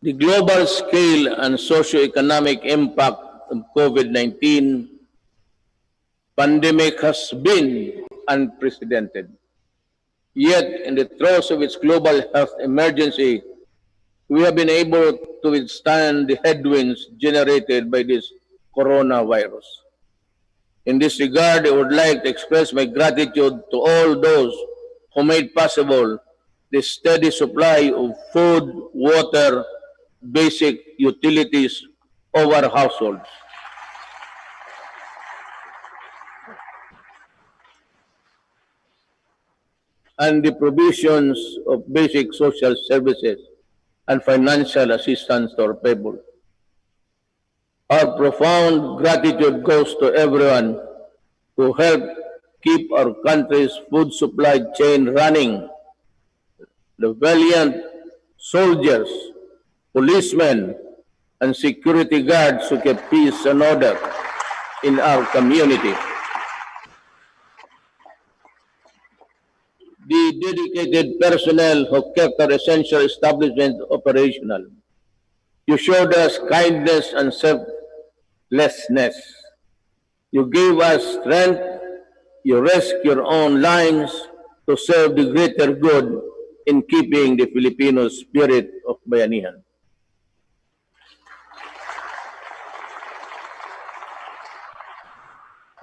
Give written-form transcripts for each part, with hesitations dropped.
The global scale and socio-economic impact of COVID-19 pandemic has been unprecedented. Yet, in the throes of its global health emergency, we have been able to withstand the headwinds generated by this coronavirus. In this regard, I would like to express my gratitude to all those who made possible the steady supply of food, water, basic utilities of our households, and the provisions of basic social services and financial assistance to our people. Our profound gratitude goes to everyone who helped keep our country's food supply chain running. The valiant soldiers, policemen, and security guards who kept peace and order in our community. The dedicated personnel who kept our essential establishment operational. You showed us kindness and selflessness. You gave us strength. You risked your own lives to serve the greater good in keeping the Filipino spirit of bayanihan.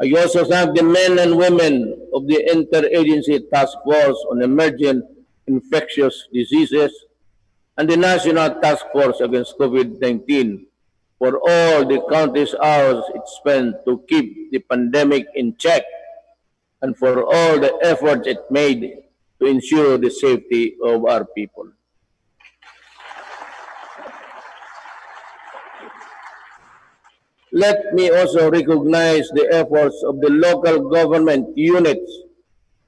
I also thank the men and women of the Interagency Task Force on Emerging Infectious Diseases and the National Task Force Against COVID-19 for all the countless hours it spent to keep the pandemic in check and for all the efforts it made to ensure the safety of our people. Let me also recognize the efforts of the local government units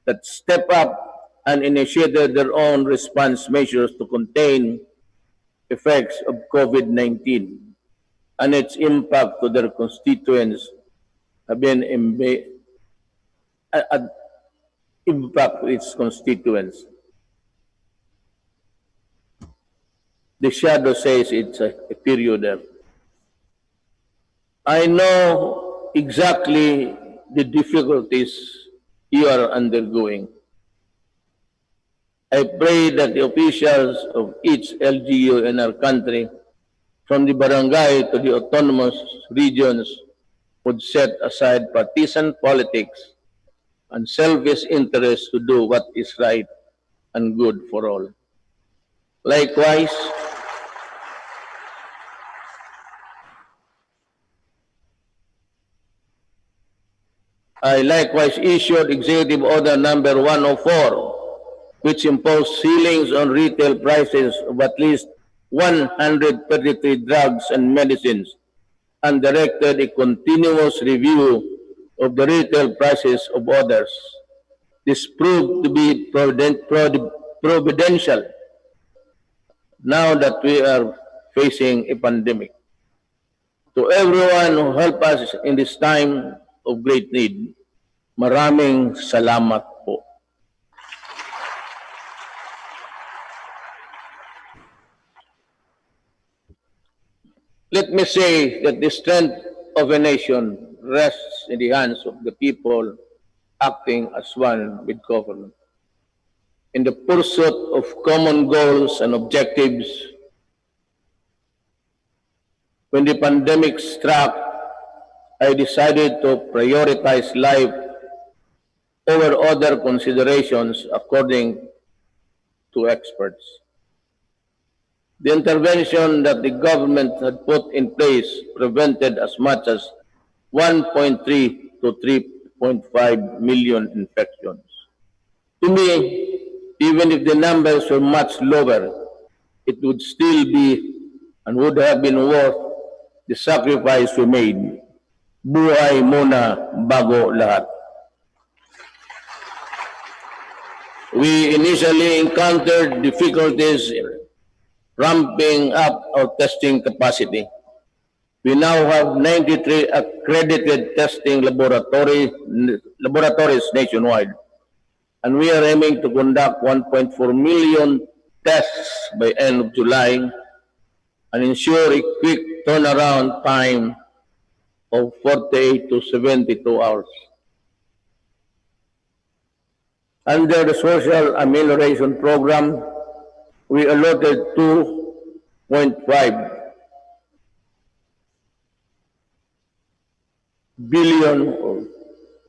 that step up and initiated their own response measures to contain effects of COVID-19 and its impact to their constituents have been impact its constituents. The shadow says it's a period there. I know exactly the difficulties you are undergoing. I pray that the officials of each LGU in our country, from the barangay to the autonomous regions, would set aside partisan politics and selfish interests to do what is right and good for all. Likewise, I likewise issued Executive Order Number 104, which imposed ceilings on retail prices of at least 133 drugs and medicines and directed a continuous review of the retail prices of others. This proved to be providential now that we are facing a pandemic. To everyone who helped us in this time of great need, maraming salamat po. Let me say that the strength of a nation rests in the hands of the people acting as one with government. In the pursuit of common goals and objectives, when the pandemic struck, I decided to prioritize life over other considerations according to experts. The intervention that the government had put in place prevented as much as 1.3 to 3.5 million infections. To me, even if the numbers were much lower, it would still be and would have been worth the sacrifice we made. Buhay muna bago lahat. We initially encountered difficulties ramping up our testing capacity. We now have 93 accredited testing laboratories nationwide, and we are aiming to conduct 1.4 million tests by end of July and ensure a quick turnaround time of 48 to 72 hours. Under the Social Amelioration Program, we allotted 2.5 billion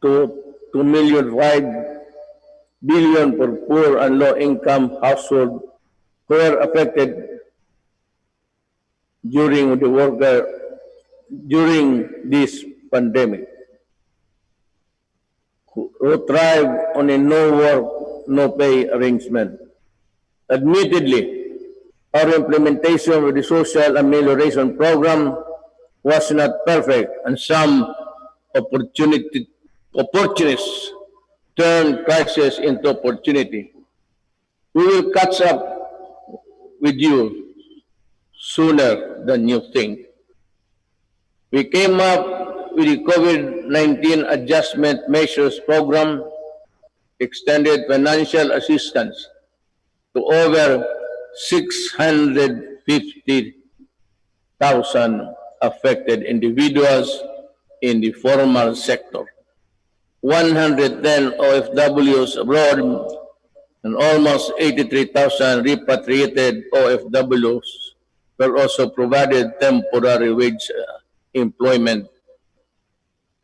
to 2,500,000 for poor and low-income households who were affected during this pandemic, who thrive on a no-work, no-pay arrangement. Admittedly, our implementation of the Social Amelioration Program was not perfect, and some opportunists turned crisis into opportunity. We will catch up with you sooner than you think. We came up with the COVID-19 Adjustment Measures Program, extended financial assistance to over 650,000 affected individuals in the formal sector, 110 OFWs abroad, and almost 83,000 repatriated OFWs were also provided temporary wage employment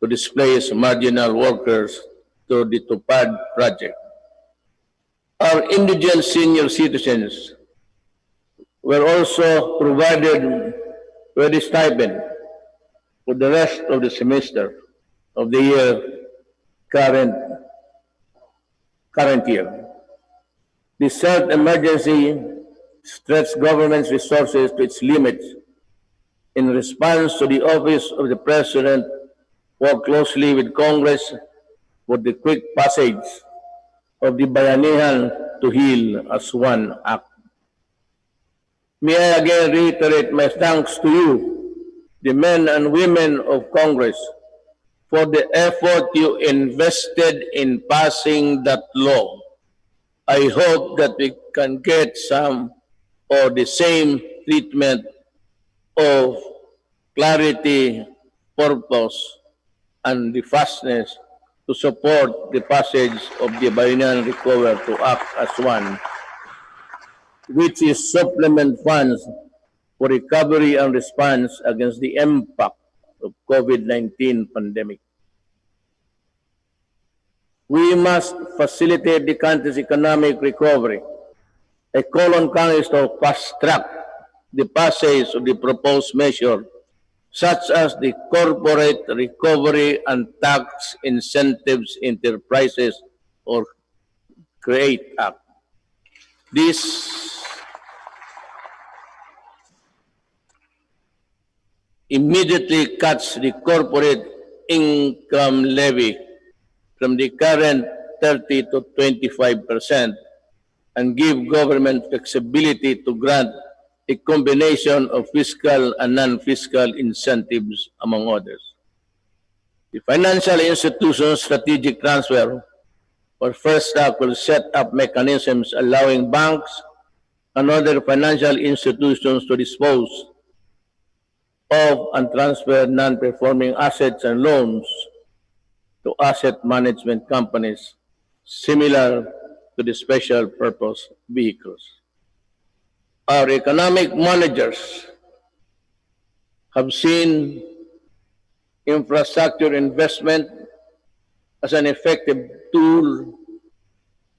to displace marginal workers through the TUPAD project. Our indigent senior citizens were also provided with a stipend for the rest of the semester of the current year. This health emergency stretched government's resources to its limits. In response to the Office of the President, worked closely with Congress for the quick passage of the Bayanihan to Heal as One Act. May I again reiterate my thanks to you, the men and women of Congress, for the effort you invested in passing that law. I hope that we can get some or the same treatment of clarity, purpose, and the fastness to support the passage of the Bayanihan Recover to Act as One, which is supplement funds for recovery and response against the impact of COVID-19 pandemic. We must facilitate the country's economic recovery. I call on Congress to fast-track the passage of the proposed measure, such as the Corporate Recovery and Tax Incentives Enterprises or CREATE Act. This immediately cuts the corporate income levy from the current 30 to 25% and give government flexibility to grant a combination of fiscal and non-fiscal incentives, among others. The Financial Institutions Strategic Transfer, or First Act, will set up mechanisms allowing banks and other financial institutions to dispose of and transfer non-performing assets and loans to asset management companies similar to the special purpose vehicles. Our economic managers have seen infrastructure investment as an effective tool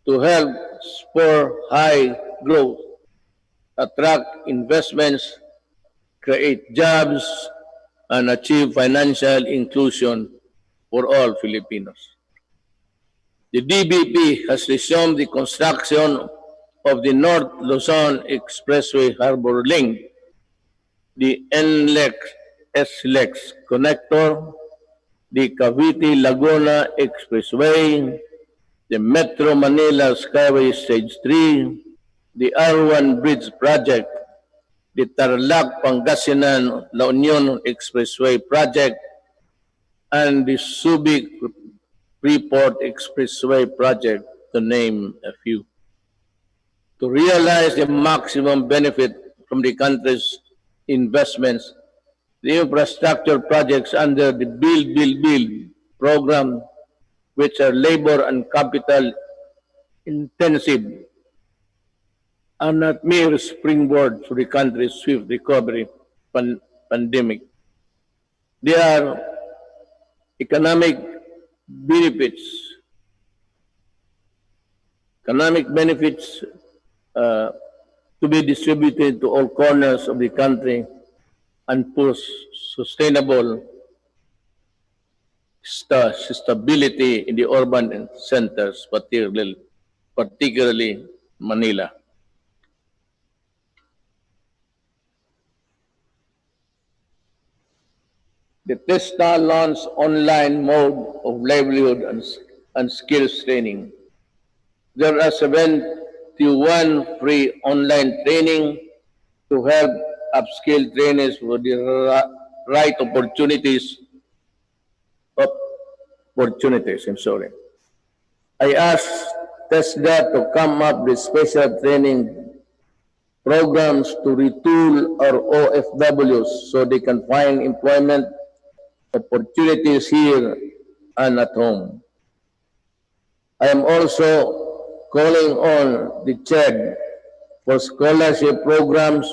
to help spur high growth, attract investments, create jobs, and achieve financial inclusion for all Filipinos. The DBP has resumed the construction of the North Luzon Expressway Harbor Link, the NLEX-SLEX connector, the Cavite-Laguna Expressway, the Metro Manila Skyway Stage 3, the R1 Bridge Project, the Tarlac-Pangasinan-La Union Expressway Project, and the Subic-Freeport Expressway Project, to name a few. To realize the maximum benefit from the country's investments, the infrastructure projects under the Build program, which are labor and capital intensive, are not mere springboard to the country's swift recovery pandemic. They are economic benefits, economic benefits uh, to be distributed to all corners of the country and push sustainable stability in the urban centers, particularly Manila. The TESTA launched online mode of livelihood and skills training. There are 71 free online training to help upskill trainees for the right opportunities. I'm sorry. I asked TESDA to come up with special training programs to retool our OFWs so they can find employment opportunities here and at home. I am also calling on the CHED for scholarship programs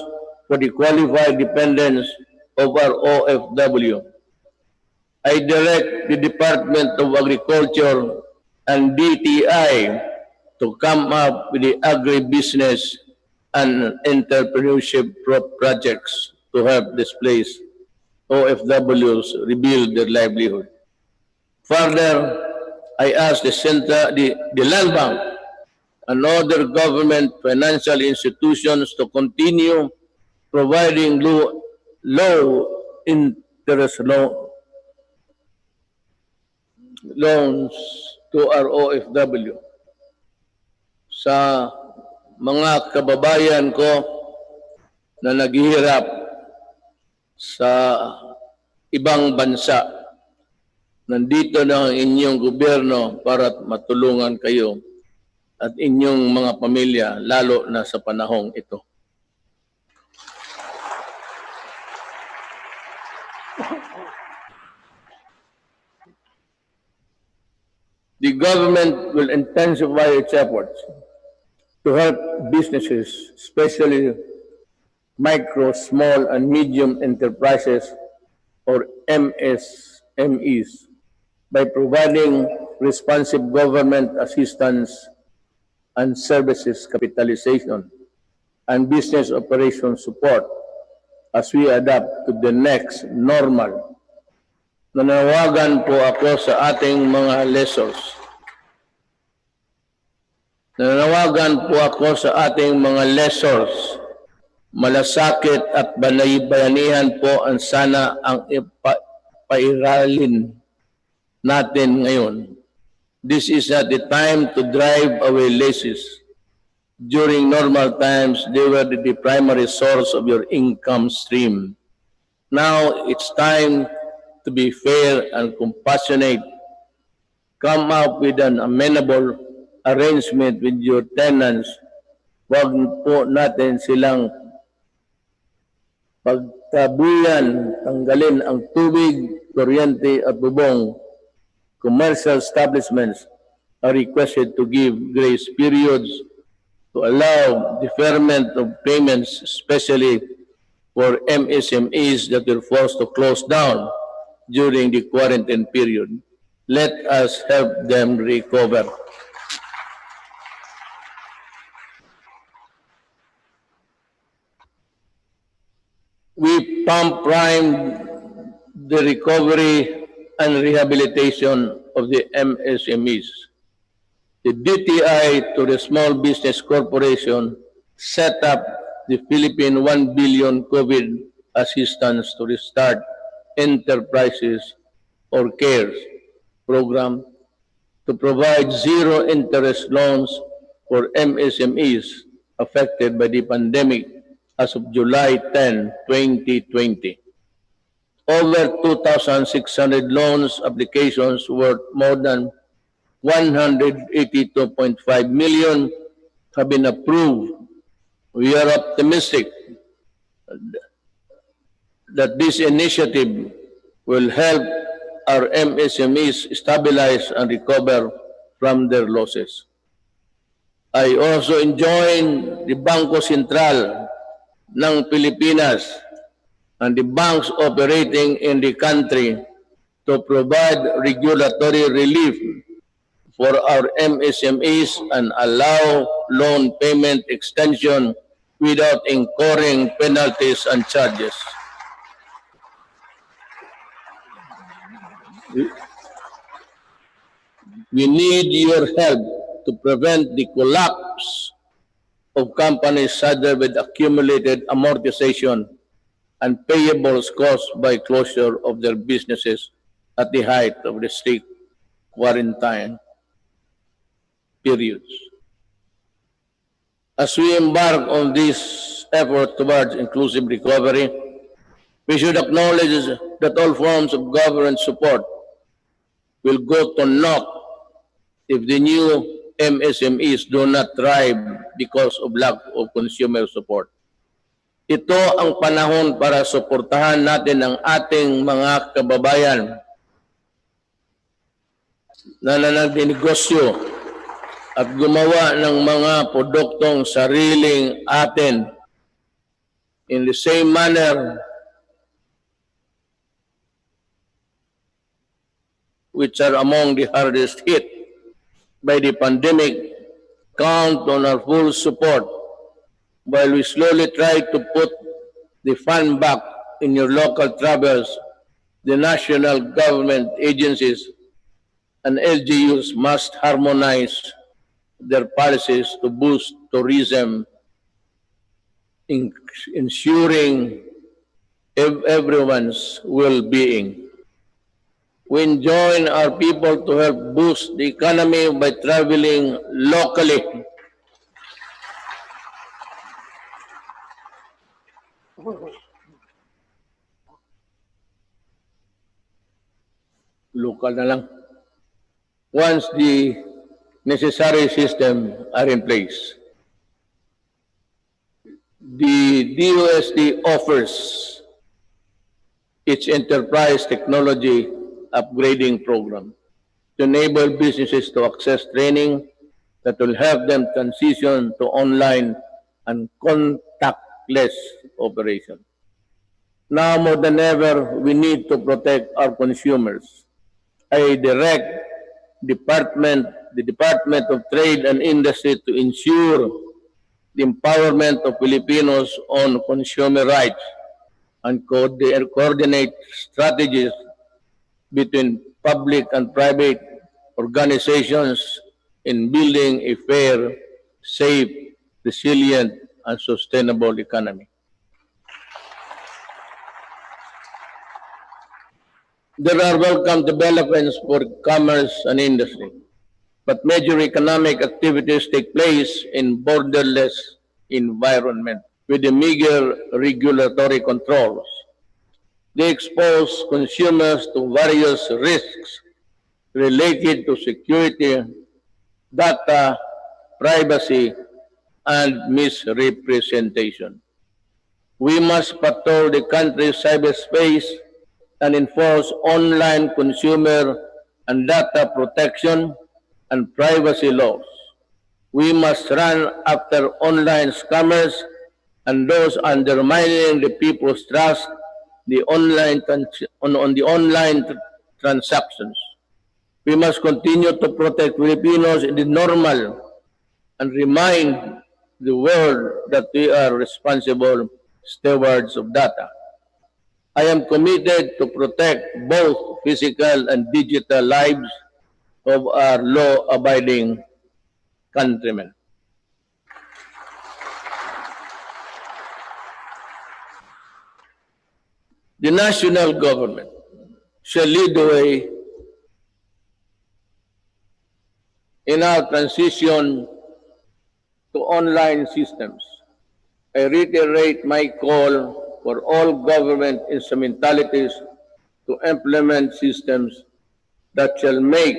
for the qualified dependents of our OFW. I direct the Department of Agriculture and DTI to come up with the agribusiness and entrepreneurship projects to help displaced OFWs rebuild their livelihood. Further, I ask the Land Bank and other government financial institutions to continue providing low interest loans to our OFW. Sa mga kababayan ko na naghihirap sa ibang bansa, nandito na ang inyong gobyerno para matulungan kayo at inyong mga pamilya, lalo na sa panahong ito. The government will intensify its efforts to help businesses, especially micro, small, and medium enterprises, or MSMEs, by providing responsive government assistance and services capitalization and business operation support as we adapt to the next normal. Nanawagan po ako sa ating mga lessors. Nanawagan po ako sa ating mga lessors. Malasakit at bayanihan po ang sana ang ipairalin natin ngayon. This is not the time to drive away leases. During normal times, they were the primary source of your income stream. Now, it's time to be fair and compassionate. Come up with an amenable arrangement with your tenants. Huwag po natin silang pagtabuyan, tanggalin ang tubig, kuryente at bubong. Commercial establishments are requested to give grace periods to allow deferment of payments, especially for MSMEs that were forced to close down during the quarantine period. Let us help them recover. We pump prime the recovery and rehabilitation of the MSMEs. The DTI to the Small Business Corporation set up the Philippine 1 billion COVID assistance to restart enterprises or CARES program to provide zero interest loans for MSMEs affected by the pandemic as of July 10, 2020. Over 2,600 loans applications worth more than 182.5 million have been approved. We are optimistic that this initiative will help our MSMEs stabilize and recover from their losses. I also joined the Bangko Sentral ng Pilipinas and the banks operating in the country to provide regulatory relief for our MSMEs and allow loan payment extension without incurring penalties and charges. We need your help to prevent the collapse of companies saddled with accumulated amortization and payables caused by closure of their businesses at the height of the strict quarantine periods. As we embark on this effort towards inclusive recovery, we should acknowledge that all forms of government support will go to naught if the new MSMEs do not thrive because of lack of consumer support. Ito ang panahon para suportahan natin ang ating mga kababayan na nagnegosyo at gumawa ng mga produktong sariling atin in the same manner which are among the hardest hit by the pandemic. Count on our full support while we slowly try to put the fun back in your local travels. The national government agencies and LGUs must harmonize their policies to boost tourism, ensuring everyone's well-being. We enjoin our people to help boost the economy by traveling locally. Local na lang. Once the necessary system are in place. The DOST offers its enterprise technology upgrading program to enable businesses to access training that will help them transition to online and contactless operation. Now more than ever, we need to protect our consumers. I direct the Department of Trade and Industry to ensure the empowerment of Filipinos on consumer rights and coordinate strategies between public and private organizations in building a fair, safe, resilient, and sustainable economy. There are welcome developments for commerce and industry, but major economic activities take place in borderless environment with the meager regulatory controls. They expose consumers to various risks related to security, data, privacy, and misrepresentation. We must patrol the country's cyberspace and enforce online consumer and data protection and privacy laws. We must run after online scammers and those undermining the people's trust on the online transactions. We must continue to protect Filipinos in the normal and remind the world that we are responsible stewards of data. I am committed to protect both physical and digital lives of our law-abiding countrymen. The national government shall lead the way in our transition to online systems. I reiterate my call for all government instrumentalities to implement systems that shall make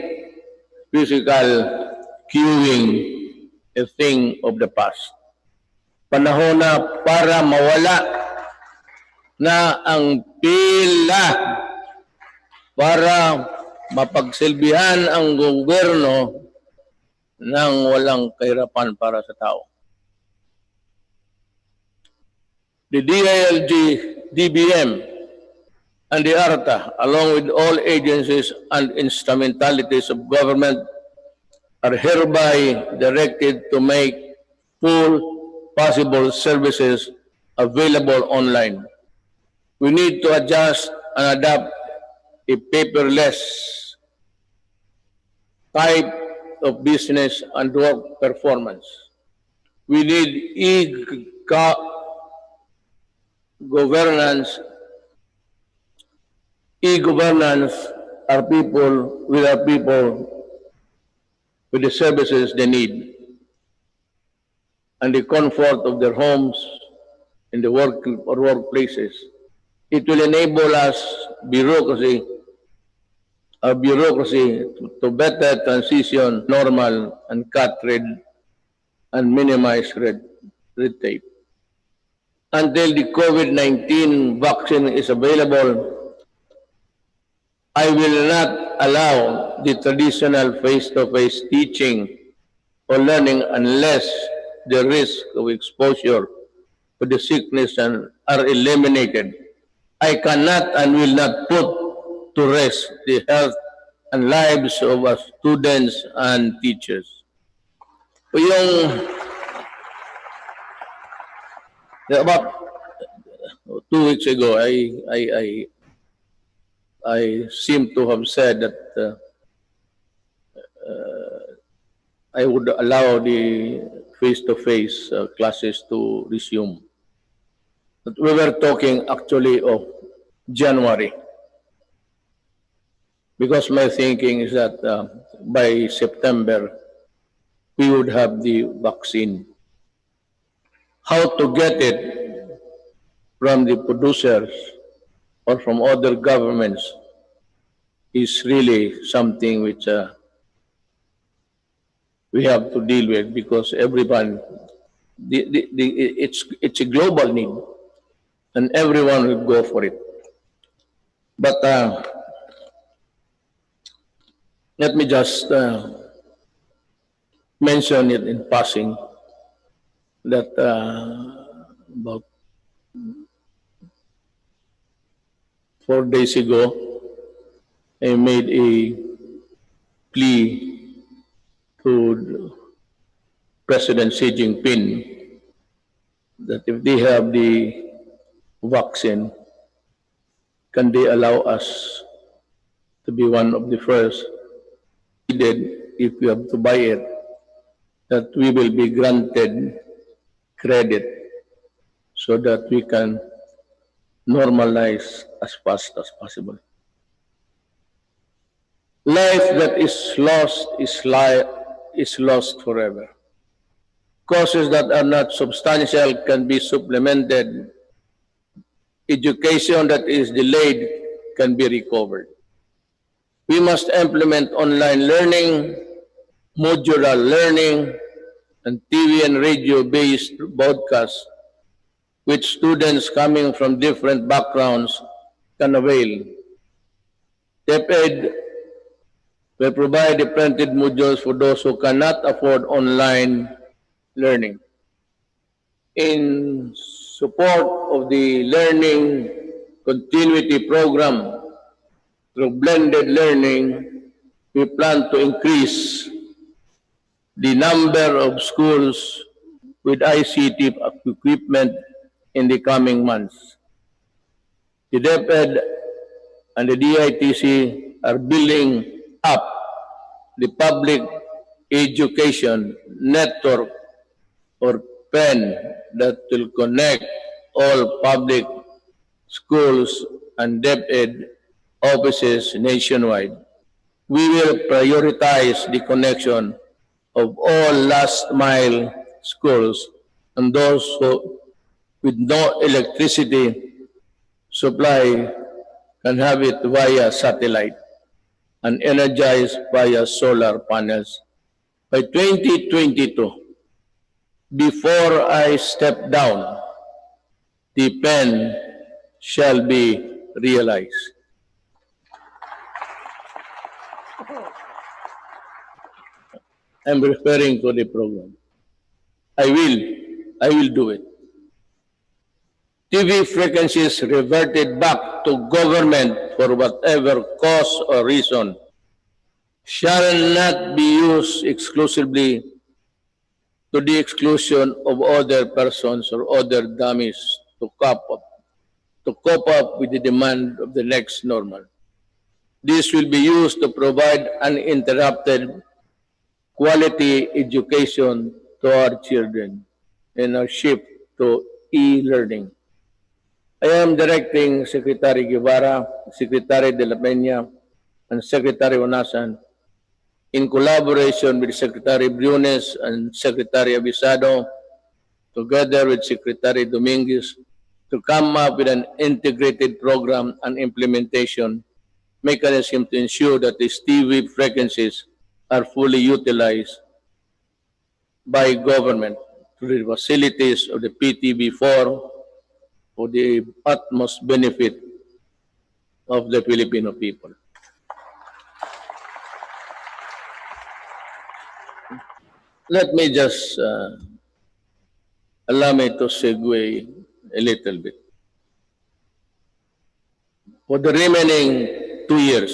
physical queuing a thing of the past. Panahon na para mawala na ang pila para mapagsilbihan ang gobyerno ng walang kahirapan para sa tao. The DILG, DBM, and the ARTA, along with all agencies and instrumentalities of government, are hereby directed to make full possible services available online. We need to adjust and adapt a paperless type of business and work performance. We need e-governance. E-governance are people with the services they need and the comfort of their homes in the work or workplaces. It will enable us bureaucracy to better transition normal and cut red and minimize red tape. Until the COVID-19 vaccine is available, I will not allow the traditional face-to-face teaching or learning unless the risk of exposure to the sickness are eliminated. I cannot and will not put to rest the health and lives of our students and teachers. About 2 weeks ago, I seem to have said that I would allow the face-to-face classes to resume. But we were talking actually of January, because my thinking is that by September, we would have the vaccine. How to get it from the producers or from other governments is really something which we have to deal with, because everyone, it's a global need, and everyone will go for it. But let me just mention it in passing that about 4 days ago, I made a plea to President Xi Jinping that if they have the vaccine, can they allow us to be one of the first? If we have to buy it, that we will be granted credit so that we can normalize as fast as possible. Life that is lost is lost forever. Causes that are not substantial can be supplemented. Education that is delayed can be recovered. We must implement online learning, modular learning, and TV and radio-based broadcasts, which students coming from different backgrounds can avail. DepEd will provide the printed modules for those who cannot afford online learning. In support of the learning continuity program through blended learning, we plan to increase the number of schools with ICT equipment in the coming months. The DepEd and the DITC are building up the public education network or PEN that will connect all public schools and DepEd offices nationwide. We will prioritize the connection of all last mile schools and those with no electricity supply can have it via satellite and energized via solar panels. By 2022, before I step down, the PEN shall be realized. I'm referring to the program. I will do it. TV frequencies reverted back to government for whatever cause or reason shall not be used exclusively to the exclusion of other persons or other dummies to cope up with the demand of the next normal. This will be used to provide uninterrupted quality education to our children and our shift to e-learning. I am directing Secretary Guevara, Secretary De La Peña, and Secretary Onasan in collaboration with Secretary Briones and Secretary Abisado, together with Secretary Dominguez, to come up with an integrated program and implementation mechanism to ensure that these TV frequencies are fully utilized by government through the facilities of the PTV4 for the utmost benefit of the Filipino people. Let me just allow me to segue a little bit. For the remaining 2 years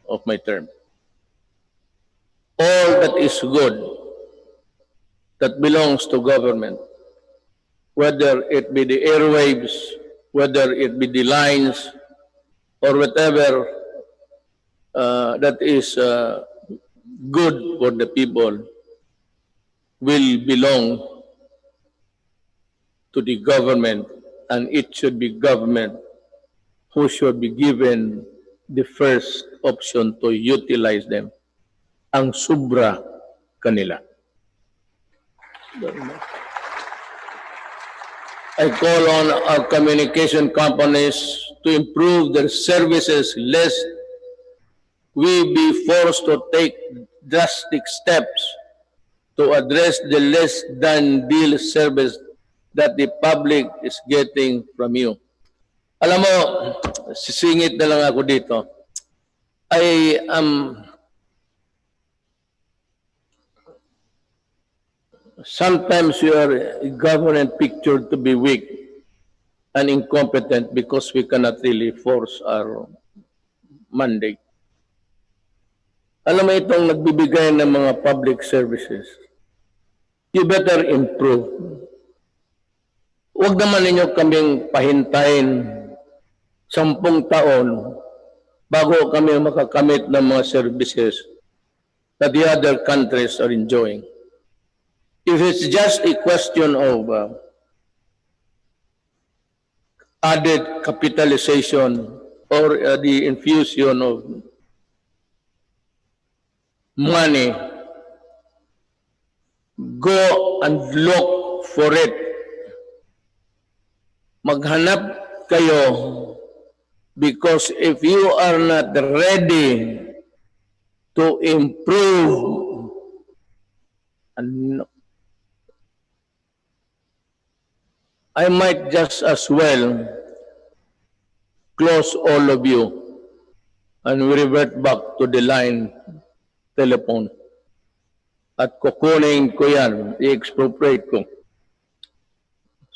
of my term, all that is good that belongs to government, whether it be the airwaves, whether it be the lines, or whatever that is good for the people, will belong to the government, and it should be government who should be given the first option to utilize them. Ang sobra kanila. I call on our communication companies to improve their services lest we be forced to take drastic steps to address the less than deal service that the public is getting from you. Alam mo, sisingit na lang ako dito. I am sometimes you are government pictured to be weak and incompetent because we cannot really force our mandate. Alam mo itong nagbibigay ng mga public services, you better improve. Huwag naman ninyo kaming pahintayin 10 taon bago kami makakamit ng mga services that the other countries are enjoying. If it's just a question of added capitalization or the infusion of money, go and look for it. Maghanap kayo, because if you are not ready to improve, I might just as well close all of you and we revert back to the line telephone. At kukunin ko yan, i-expropriate ko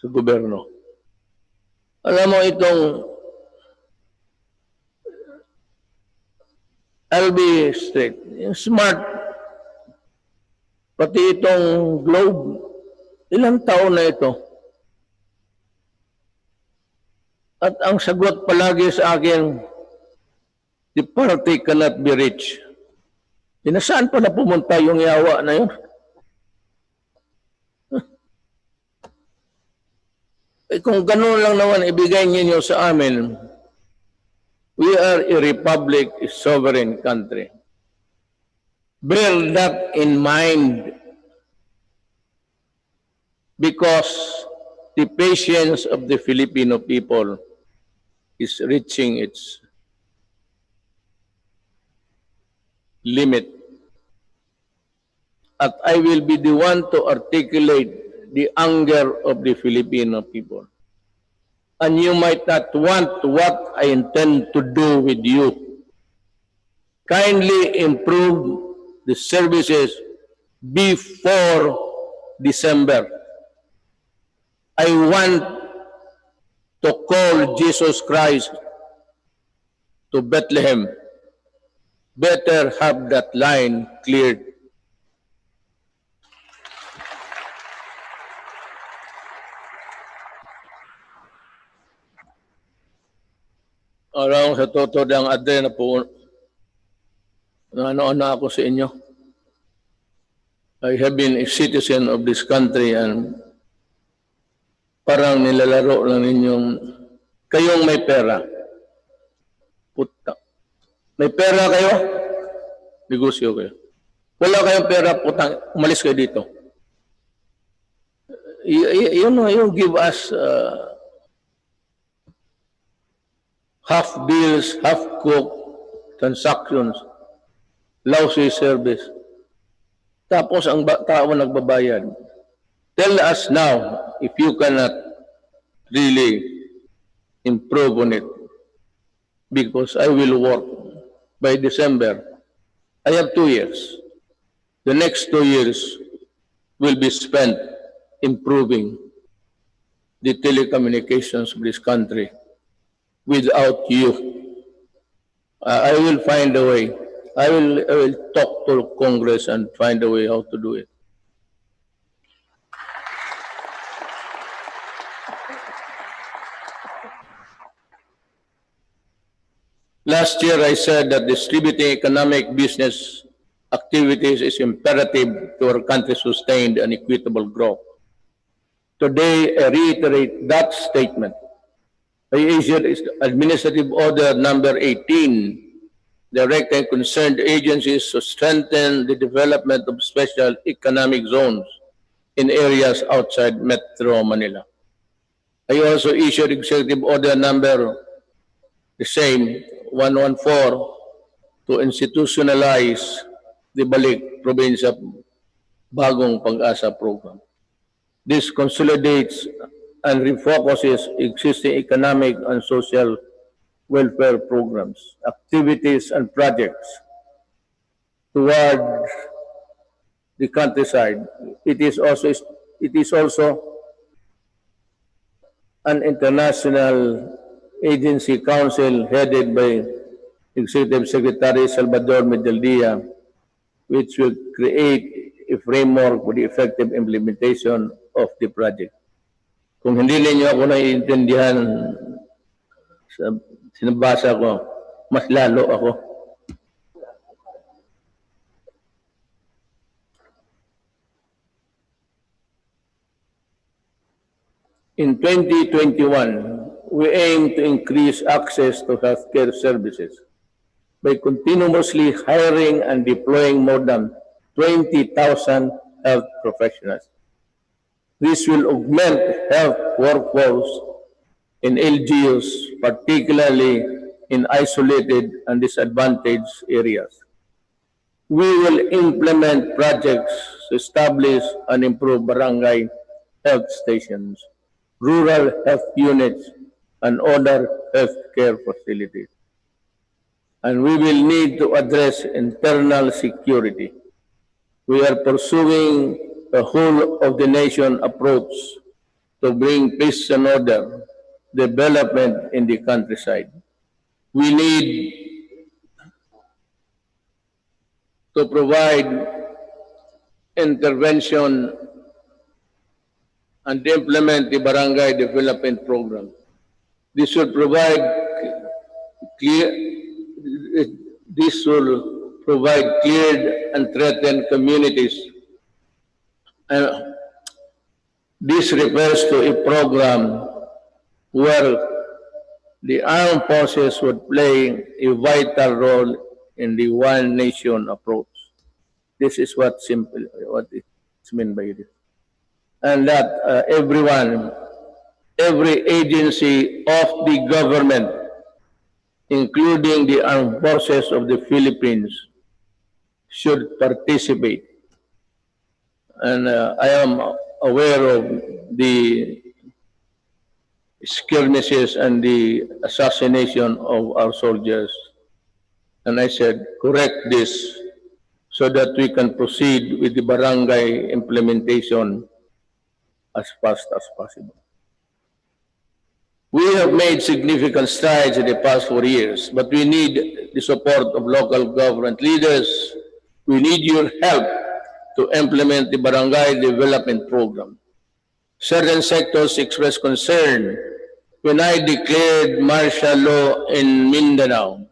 sa gobyerno. Alam mo itong, I'll be straight, smart, pati itong globe, ilang taon na ito? At ang sagot palagi sa akin, the party cannot be rich. Nasaan pa na pumunta yung yawa na yun? Kung ganun lang naman ibigay ninyo sa amin, we are a republic, a sovereign country. Bear that in mind, because the patience of the Filipino people is reaching its limit. At I will be the one to articulate the anger of the Filipino people. and you might not want what I intend to do with you. Kindly improve the services before December. I want to call Jesus Christ to Bethlehem. Better have that line cleared. Alam sa totoo ng ade na po na ako sa inyo. I have been a citizen of this country and parang nilalaro lang ninyong kayong may pera. Puta. May pera kayo? Negosyo kayo. Wala kayong pera, putang, umalis kayo dito. You give us half bills, half cooked transactions, lousy service. Tapos ang tao nagbabayad. Tell us now if you cannot really improve on it. Because I will work by December. I have 2 years. The next 2 years will be spent improving the telecommunications of this country. Without you, I will find a way. I will talk to Congress and find a way how to do it. Last year, I said that distributing economic business activities is imperative to our country's sustained and equitable growth. Today, I reiterate that statement. I issued Administrative Order Number 18, directing concerned agencies to strengthen the development of special economic zones in areas outside Metro Manila. I also issued Executive Order Number the same 114 to institutionalize the Balik Probinsya Bagong Pag-asa program. This consolidates and refocuses existing economic and social welfare programs, activities, and projects toward the countryside. It is also an international agency council headed by Executive Secretary Salvador Medaldia, which will create a framework for the effective implementation of the project. Kung hindi ninyo ako naiintindihan sa sinabasa ko, mas lalo ako. In 2021, we aim to increase access to healthcare services by continuously hiring and deploying more than 20,000 health professionals. This will augment health workforce in LGUs, particularly in isolated and disadvantaged areas. We will implement projects to establish and improve barangay health stations, rural health units, and other healthcare facilities. And we will need to address internal security. We are pursuing a whole of the nation approach to bring peace and order, development in the countryside. We need to provide intervention and implement the barangay development program. This will provide cleared and threatened communities. This refers to a program where the armed forces would play a vital role in the one nation approach. This is what it's meant by this. And that every agency of the government, including the armed forces of the Philippines, should participate. And I am aware of the skirmishes and the assassination of our soldiers. And I said, correct this so that we can proceed with the barangay implementation as fast as possible. We have made significant strides in the past 4 years, but we need the support of local government leaders. We need your help to implement the barangay development program. Certain sectors expressed concern when I declared martial law in Mindanao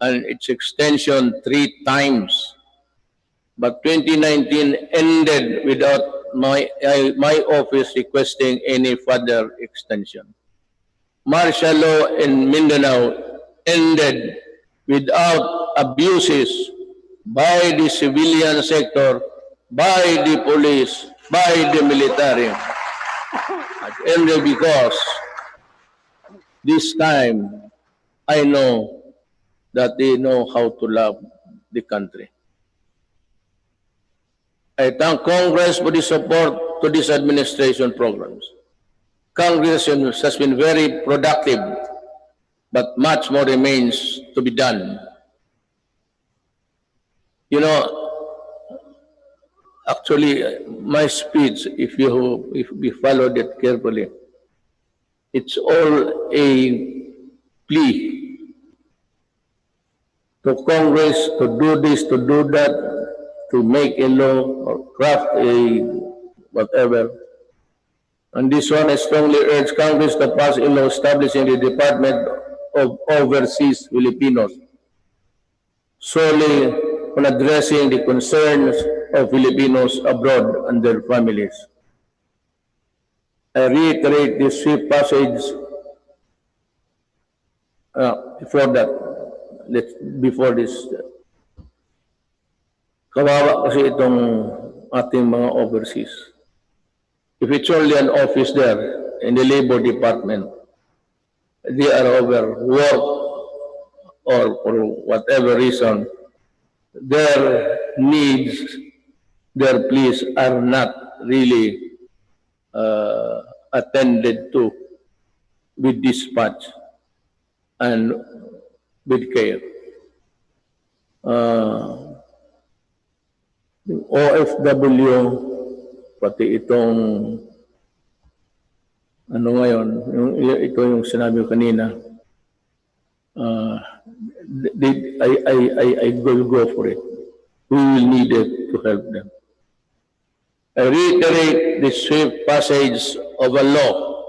and its extension 3 times. But 2019 ended without my office requesting any further extension. Martial law in Mindanao ended without abuses by the civilian sector, by the police, by the military. It ended because this time I know that they know how to love the country. I thank Congress for the support to these administration programs. Congress has been very productive, but much more remains to be done. You know, actually, my speech, if we followed it carefully, it's all a plea to Congress to do this, to do that, to make a law or craft a whatever. And this one, I strongly urge Congress to pass a law establishing the Department of Overseas Filipinos, solely on addressing the concerns of Filipinos abroad and their families. I reiterate this swift passage before this. Kawawa kasi itong ating mga overseas. If it's only an office there in the Labor Department, they are overworked or for whatever reason, their needs, their pleas are not really attended to with dispatch and with care. Yung OFW, pati itong ano ngayon, ito yung sinabi ko kanina, I will go for it. We will need it to help them. I reiterate the swift passage of a law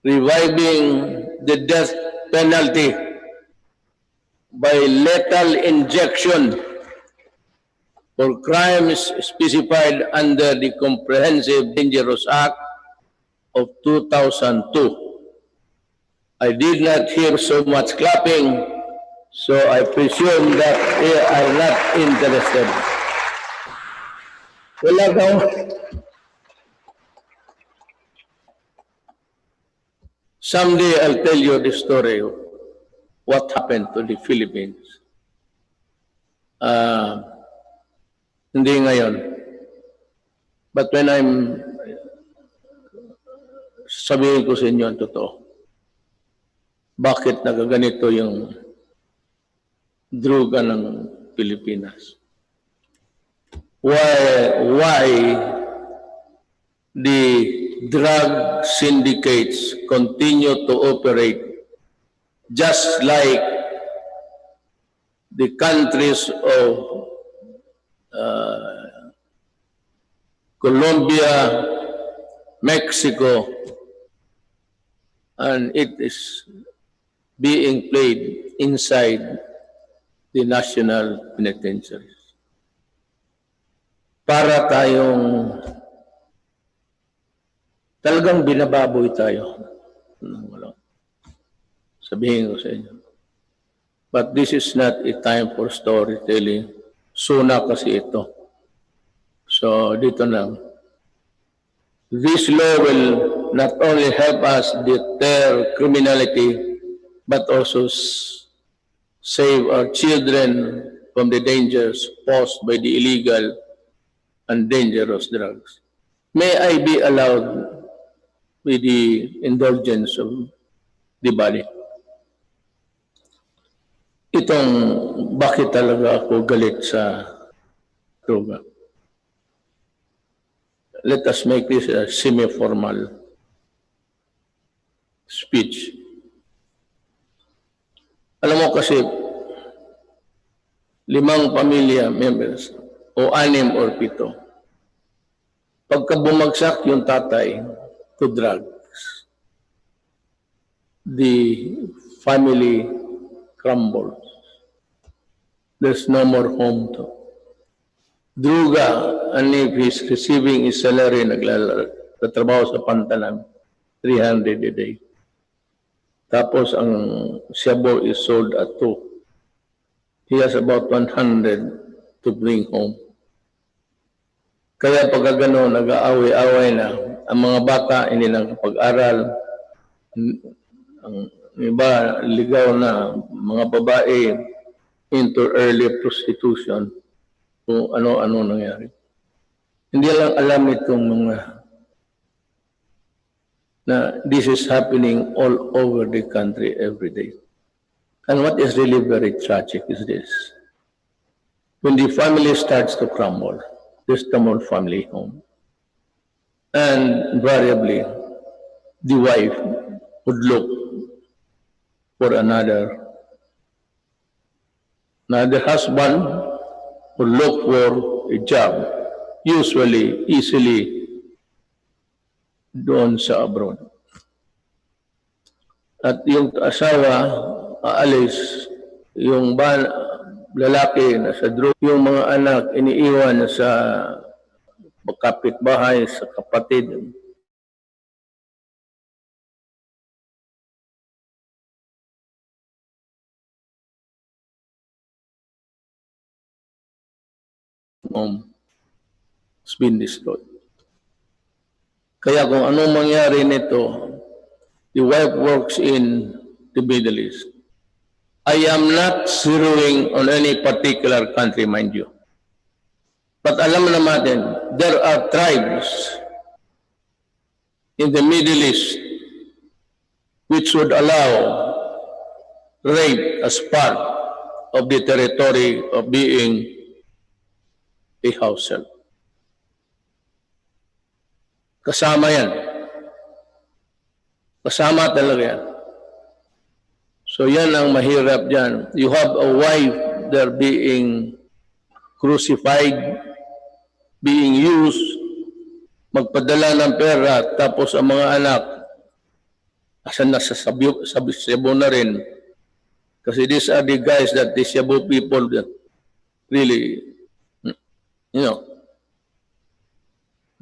reviving the death penalty by lethal injection for crimes specified under the Comprehensive Dangerous Act of 2002. I did not hear so much clapping, so I presume that they are not interested. Wala daw. Someday I'll tell you the story of what happened to the Philippines. Hindi ngayon. But when I'm sabihin ko sa inyo ang totoo, bakit nagaganito yung droga ng Pilipinas? Why the drug syndicates continue to operate just like the countries of Colombia, Mexico, and it is being played inside the national penitentiaries. Para tayong talagang binababoy tayo. Sabihin ko sa inyo. But this is not a time for storytelling. Sona kasi ito. So dito na. This law will not only help us deter criminality, but also save our children from the dangers posed by the illegal and dangerous drugs. May I be allowed with the indulgence of the body. Itong bakit talaga ako galit sa droga. Let us make this a semi-formal speech. Alam mo kasi, 5 pamilya members o 6 or 7. Pagka bumagsak yung tatay to drugs, the family crumbles. There's no more home to. Druga, and if he's receiving his salary, nagtatrabaho sa pantalan, 300 a day. Tapos ang shabu is sold at 2. He has about 100 to bring home. Kaya pagka gano'n, nag-aaway-aaway na, ang mga bata hindi lang pag-aral, ang iba ligaw na mga babae into early prostitution, kung ano-ano nangyari. Hindi lang alam itong mga na this is happening all over the country every day. And what is really very tragic is this. When the family starts to crumble, there's no more family home. And invariably, the wife would look for another husband, would look for a job, usually, easily, doon sa abroad. At yung asawa, aalis, yung lalaki na sa drug, yung mga anak iniiwan sa kapitbahay, sa kapatid. It's been destroyed. Kaya kung anong mangyari nito, the wife works in the Middle East. I am not zeroing on any particular country, mind you. But alam natin, there are tribes in the Middle East which would allow rape as part of the territory of being a house help. Kasama yan. Kasama talaga yan. So yan ang mahirap dyan. You have a wife there being crucified, being used, magpadala ng pera, tapos ang mga anak, asan na sa Cebu na rin. Kasi these are the guys that the Cebu people that really,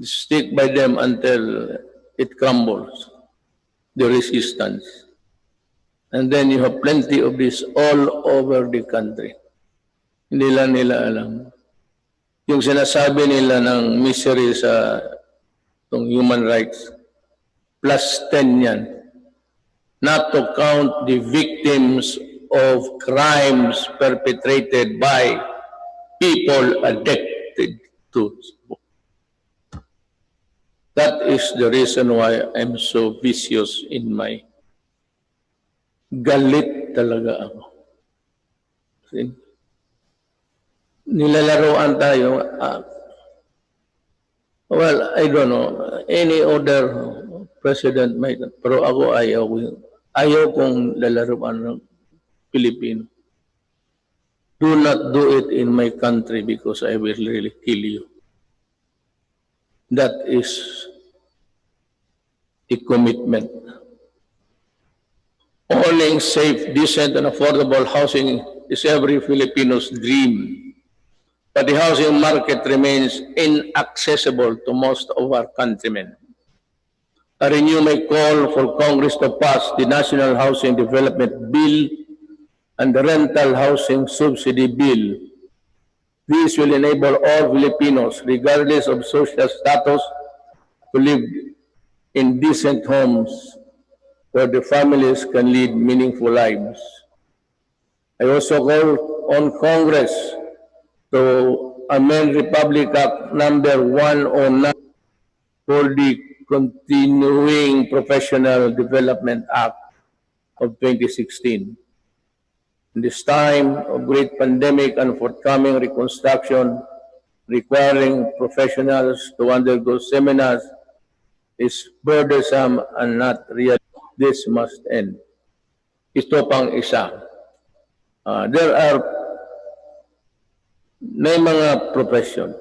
stick by them until it crumbles, the resistance. And then you have plenty of this all over the country. Hindi lang nila alam. Yung sinasabi nila ng misery sa human rights, plus 10 yan. Not to count the victims of crimes perpetrated by people addicted to smoke. That is the reason why I'm so vicious in my galit talaga ako. See? Nilalaroan tayo. Well, I don't know. Any other president might, pero ako ayaw kong lalaroan ng Pilipino. Do not do it in my country because I will really kill you. That is a commitment. Owning safe, decent, and affordable housing is every Filipino's dream. But the housing market remains inaccessible to most of our countrymen. I renew my call for Congress to pass the National Housing Development Bill and the Rental Housing Subsidy Bill. This will enable all Filipinos, regardless of social status, to live in decent homes where the families can lead meaningful lives. I also call on Congress to amend Republic Act number 109 for the Continuing Professional Development Act of 2016. In this time of great pandemic and forthcoming reconstruction, requiring professionals to undergo seminars is burdensome and not real. This must end. Ito pang isa. There are may mga profession.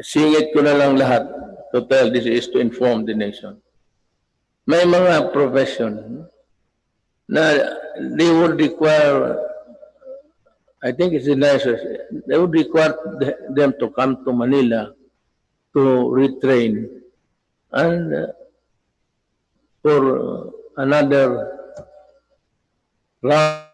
Singit ko na lang lahat. Total, this is to inform the nation. May mga profession na they would require, I think it's the nicest, they would require them to come to Manila to retrain and for another round.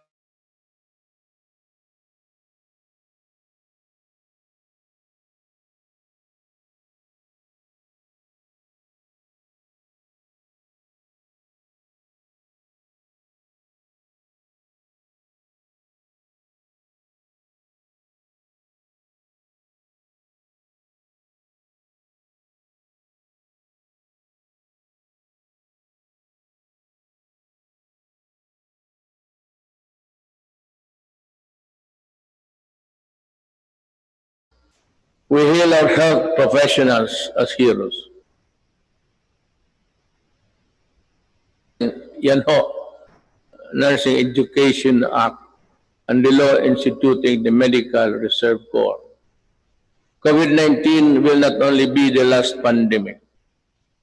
We hail our health professionals as heroes. Yan ho, Nursing Education Act and the law instituting the Medical Reserve Corps. COVID-19 will not only be the last pandemic.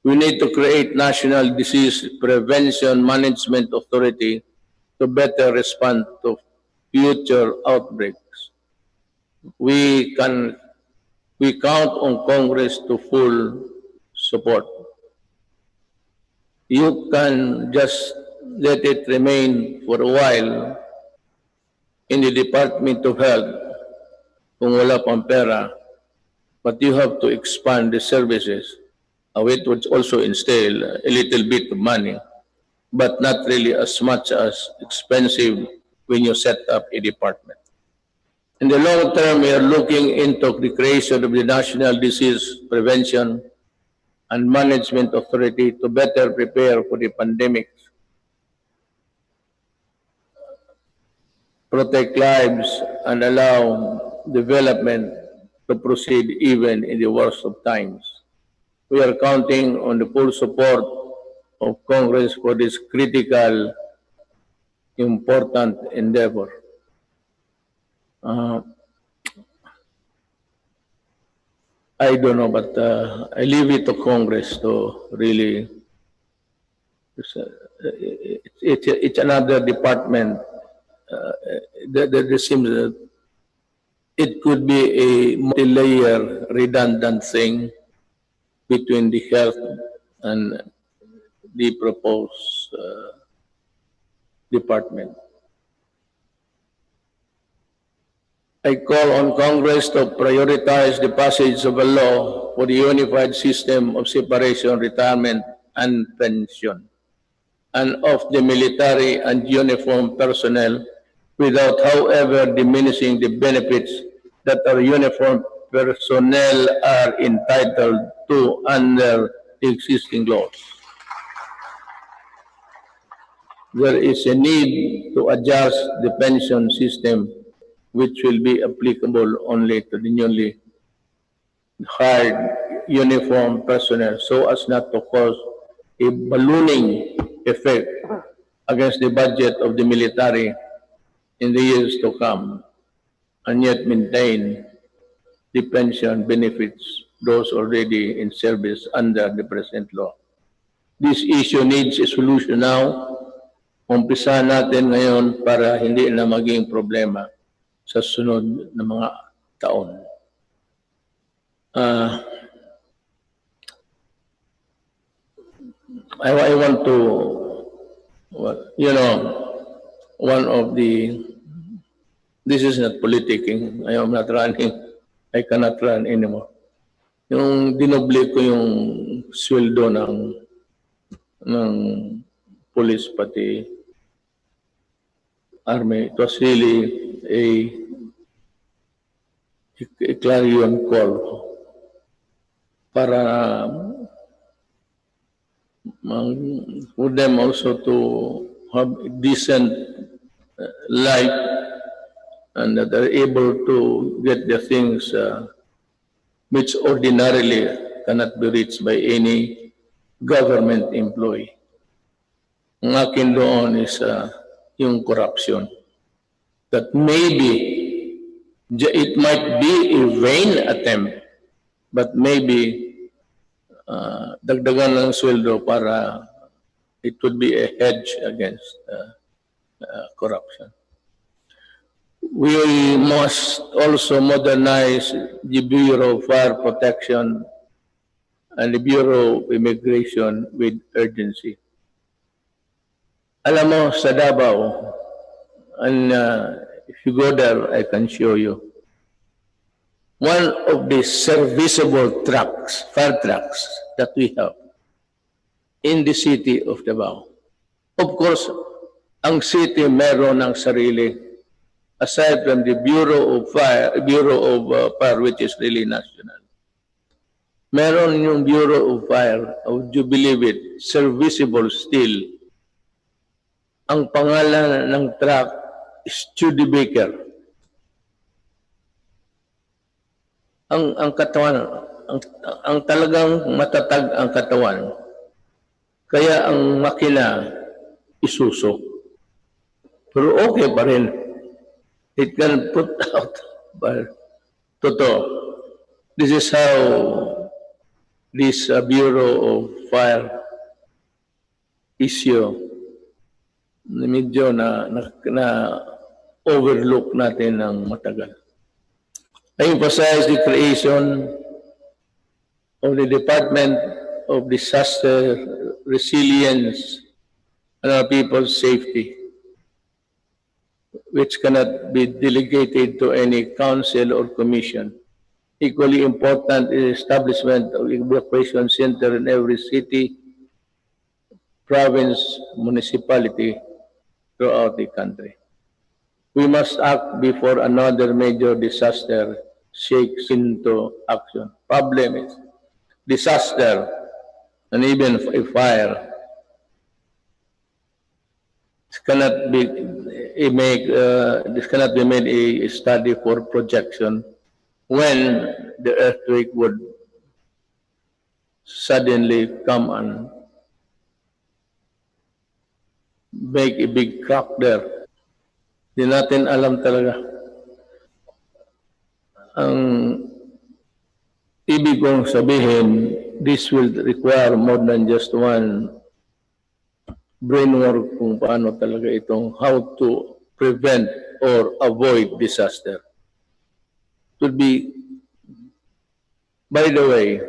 We need to create National Disease Prevention Management Authority to better respond to future outbreaks. We count on Congress to full support. You can just let it remain for a while in the Department of Health kung wala pang pera, but you have to expand the services. It would also entail a little bit of money, but not really as much as expensive when you set up a department. In the long term, we are looking into the creation of the National Disease Prevention and Management Authority to better prepare for the pandemic, protect lives, and allow development to proceed even in the worst of times. We are counting on the full support of Congress for this critical, important endeavor. I don't know, but I leave it to Congress to really. It's another department. There seems that it could be a multi-layer, redundant thing between the health and the proposed department. I call on Congress to prioritize the passage of a law for the unified system of separation, retirement, and pension, and of the military and uniformed personnel without, however, diminishing the benefits that our uniformed personnel are entitled to under the existing laws. There is a need to adjust the pension system, which will be applicable only to the newly hired uniformed personnel, so as not to cause a ballooning effect against the budget of the military in the years to come, and yet maintain the pension benefits those already in service under the present law. This issue needs a solution now. Umpisa natin ngayon para hindi na maging problema sa sunod na mga taon. I want to, one of the, this is not politicking, I am not running, I cannot run anymore. Yung dinoble ko yung sweldo ng police pati army, it was really a clarion call para for them also to have a decent life and that they're able to get the things which ordinarily cannot be reached by any government employee. Ang akin doon is yung corruption. That maybe it might be a vain attempt, but maybe dagdagan ng sweldo para it would be a hedge against corruption. We must also modernize the Bureau of Fire Protection and the Bureau of Immigration with urgency. Alam mo, sa Davao, and if you go there, I can show you. One of the serviceable trucks, fire trucks that we have in the city of Davao. Of course, ang city meron ng sarili, aside from the Bureau of Fire, which is really national. Meron yung Bureau of Fire, would you believe it, serviceable still. Ang pangalan ng truck is Studebaker. Ang katawan, ang talagang matatag ang katawan. Kaya ang makina isuso. Pero okay pa rin. It can put out. But totoo. This is how this Bureau of Fire issue medyo na overlook natin ng matagal. I emphasize the creation of the Department of Disaster Resilience and our people's safety, which cannot be delegated to any council or commission. Equally important is the establishment of evacuation center in every city, province, municipality throughout the country. We must act before another major disaster shakes into action. Problem is disaster and even a fire. This cannot be made a study for projection when the earthquake would suddenly come and make a big crack there. Di natin alam talaga. Ang ibig kong sabihin, this will require more than just one brain work kung paano talaga itong how to prevent or avoid disaster. It would be, by the way,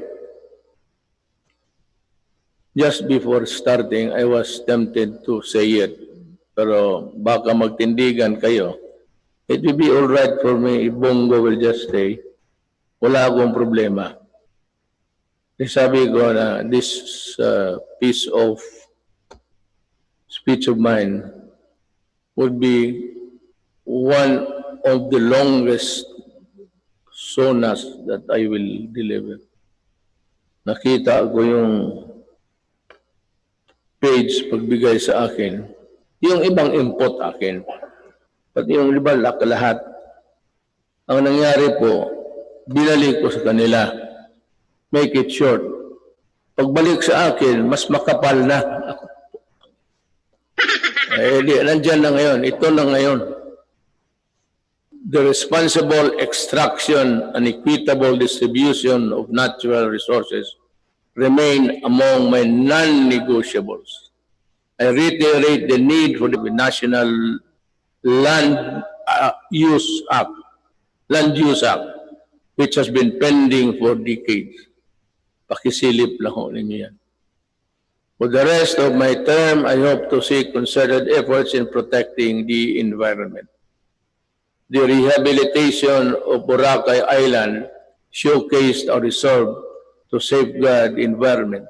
just before starting, I was tempted to say it, pero baka magtindigan kayo. It will be all right for me if Bongo will just stay. Wala akong problema. Sabi ko na this piece of speech of mine would be one of the longest sonas that I will deliver. Nakita ko yung page pagbigay sa akin. Yung ibang input akin. Pati yung iba lahat. Ang nangyari po, binalik ko sa kanila. Make it short. Pagbalik sa akin, mas makapal na. Nandyan na ngayon. Ito na ngayon. The responsible extraction and equitable distribution of natural resources remain among my non-negotiables. I reiterate the need for the National Land Use Act, which has been pending for decades. Pakisilip lang ho ninyo yan. For the rest of my term, I hope to see concerted efforts in protecting the environment. The rehabilitation of Boracay Island showcased our resolve to safeguard the environment.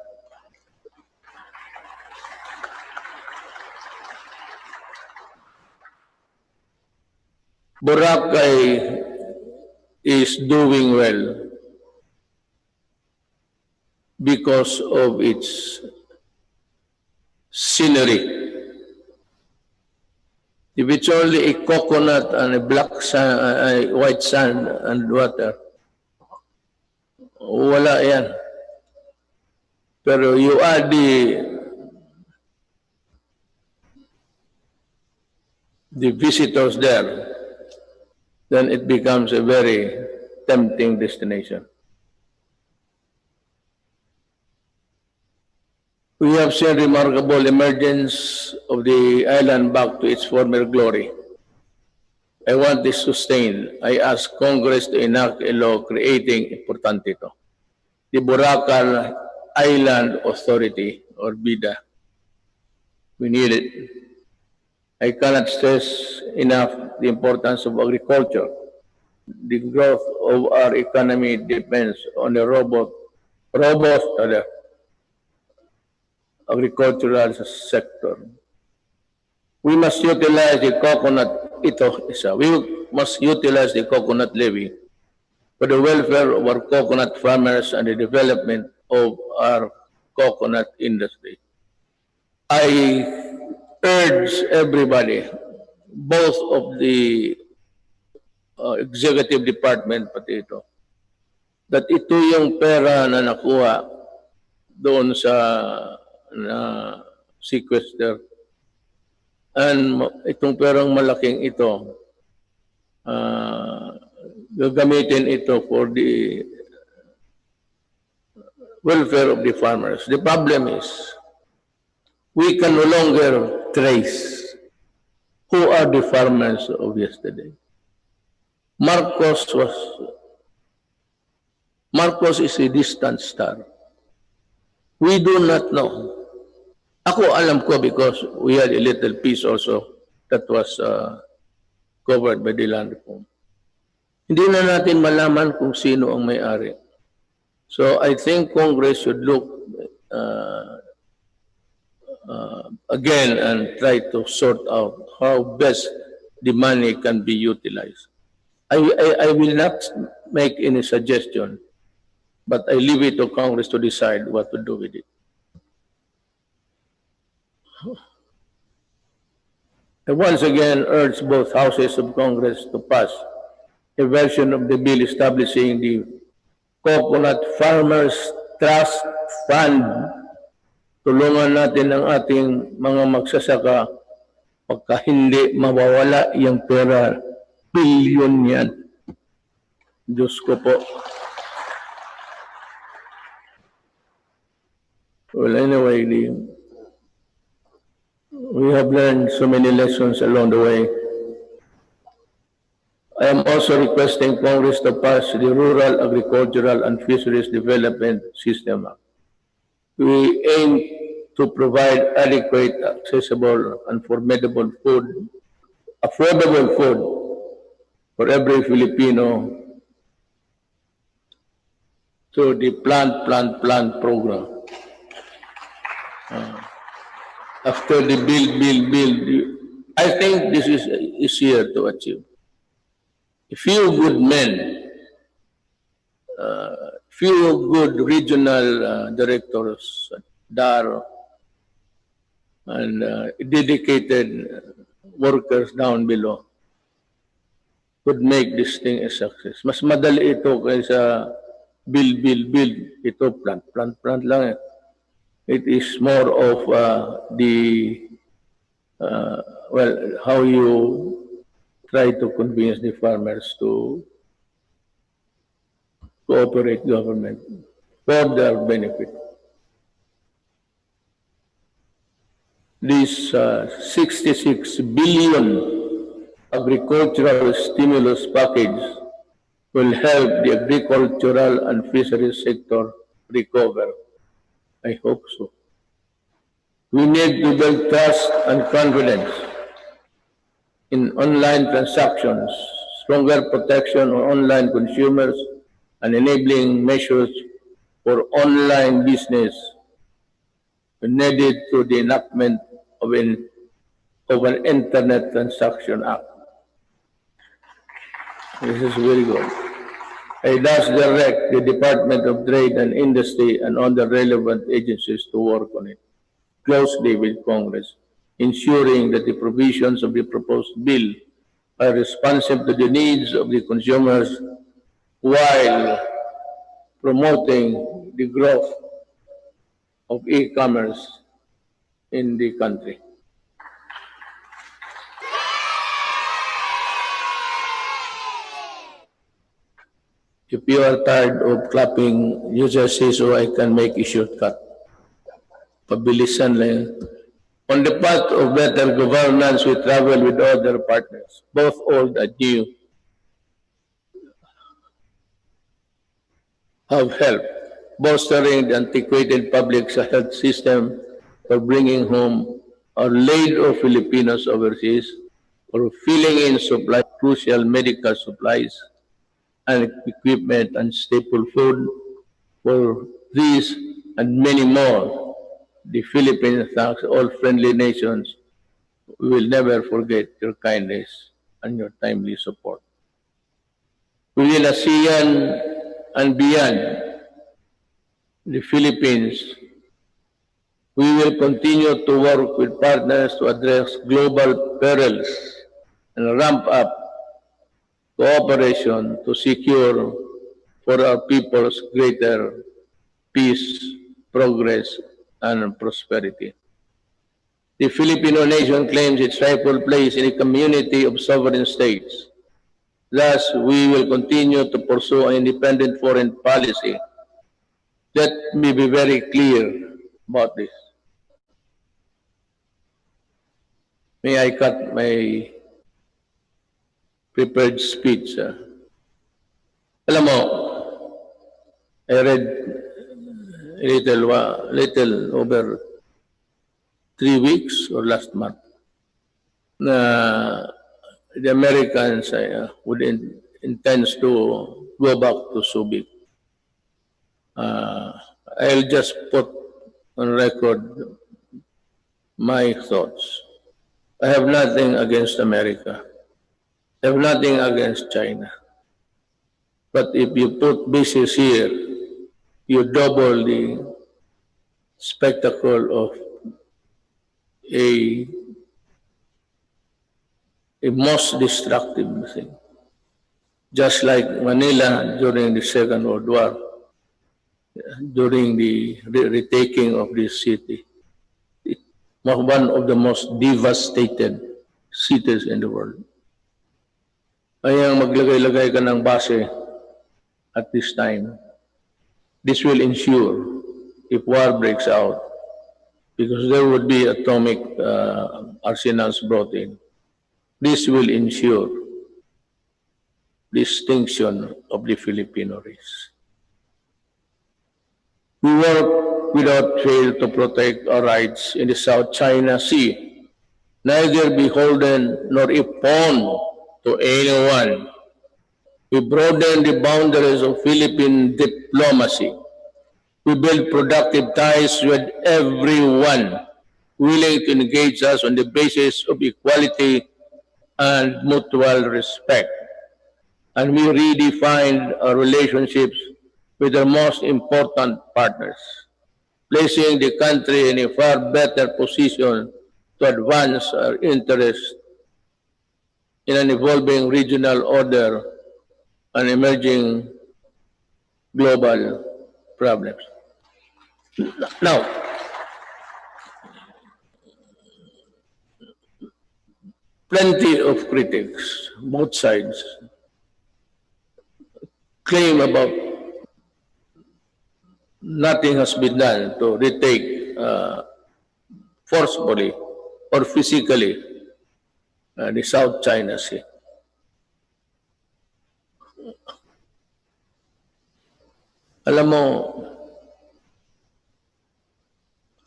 Boracay is doing well. because of its scenery. If it's only a coconut and a black sand, white sand and water, wala yan. Pero you add the visitors there, then it becomes a very tempting destination. We have seen remarkable emergence of the island back to its former glory. I want this sustained. I ask Congress to enact a law creating, importante ito, the Boracay Island Authority or BIDA. We need it. I cannot stress enough the importance of agriculture. The growth of our economy depends on a robust agricultural sector. We must utilize the coconut, we must utilize the coconut levy for the welfare of our coconut farmers and the development of our coconut industry. I urge everybody, both of the executive department pati ito, that ito yung pera na nakuha doon sa sequester. And itong perang malaking ito, gagamitin ito for the welfare of the farmers. The problem is, we can no longer trace who are the farmers of yesterday. Marcos is a distant star. We do not know. Ako alam ko because we had a little piece also that was covered by the land reform. Hindi na natin malaman kung sino ang may-ari. So I think Congress should look again and try to sort out how best the money can be utilized. I will not make any suggestion, but I leave it to Congress to decide what to do with it. I once again urge both houses of Congress to pass a version of the bill establishing the Coconut Farmers Trust Fund. Tulungan natin ang ating mga magsasaka pagka hindi mawawala yung pera. Bilyon yan. Diyos ko po. Well, anyway, we have learned so many lessons along the way. I am also requesting Congress to pass the Rural Agricultural and Fisheries Development System Act. We aim to provide adequate, accessible, and affordable food for every Filipino through the Plant program. After the build, I think this is easier to achieve. A few good men, few good regional directors, DAR, and dedicated workers down below could make this thing a success. Mas madali ito kaysa build. Ito plant lang. It is more of how you try to convince the farmers to cooperate government for their benefit. This 66 billion agricultural stimulus package will help the agricultural and fisheries sector recover. I hope so. We need to build trust and confidence in online transactions, stronger protection of online consumers, and enabling measures for online business needed through the enactment of an Internet Transaction Act. This is very good. I thus direct the Department of Trade and Industry and other relevant agencies to work on it closely with Congress, ensuring that the provisions of the proposed bill are responsive to the needs of the consumers while promoting the growth of e-commerce in the country. If you are tired of clapping, you just say so I can make a shortcut. Pabilisan lang yan. On the path of better governance, we travel with other partners, both old and new, have helped bolstering the antiquated public health system for bringing home our laid of Filipinos overseas, for filling in supply crucial medical supplies and equipment and staple food. For these and many more, the Philippines thanks all friendly nations. We will never forget your kindness and your timely support. Within ASEAN and beyond the Philippines, we will continue to work with partners to address global perils and ramp up cooperation to secure for our peoples greater peace, progress, and prosperity. The Filipino nation claims its rightful place in a community of sovereign states. Thus, we will continue to pursue an independent foreign policy. Let me be very clear about this. May I cut my prepared speech? Alam mo, I read little over 3 weeks or last month na the Americans intends to go back to Subic. I'll just put on record my thoughts. I have nothing against America. I have nothing against China. But if you put bases here, you double the spectacle of a most destructive thing. Just like Manila during the Second World War, during the retaking of this city. One of the most devastated cities in the world. Kaya maglagay-lagay ka ng base at this time. This will ensure if war breaks out, because there would be atomic arsenals brought in. This will ensure the extinction of the Filipino race. We work without fail to protect our rights in the South China Sea, neither beholden nor a pawn to anyone. We broaden the boundaries of Philippine diplomacy. We build productive ties with everyone willing to engage us on the basis of equality and mutual respect. And we redefined our relationships with our most important partners, placing the country in a far better position to advance our interests in an evolving regional order and emerging global problems. Now, plenty of critics, both sides, claim about nothing has been done to retake forcefully or physically the South China Sea. Alam mo,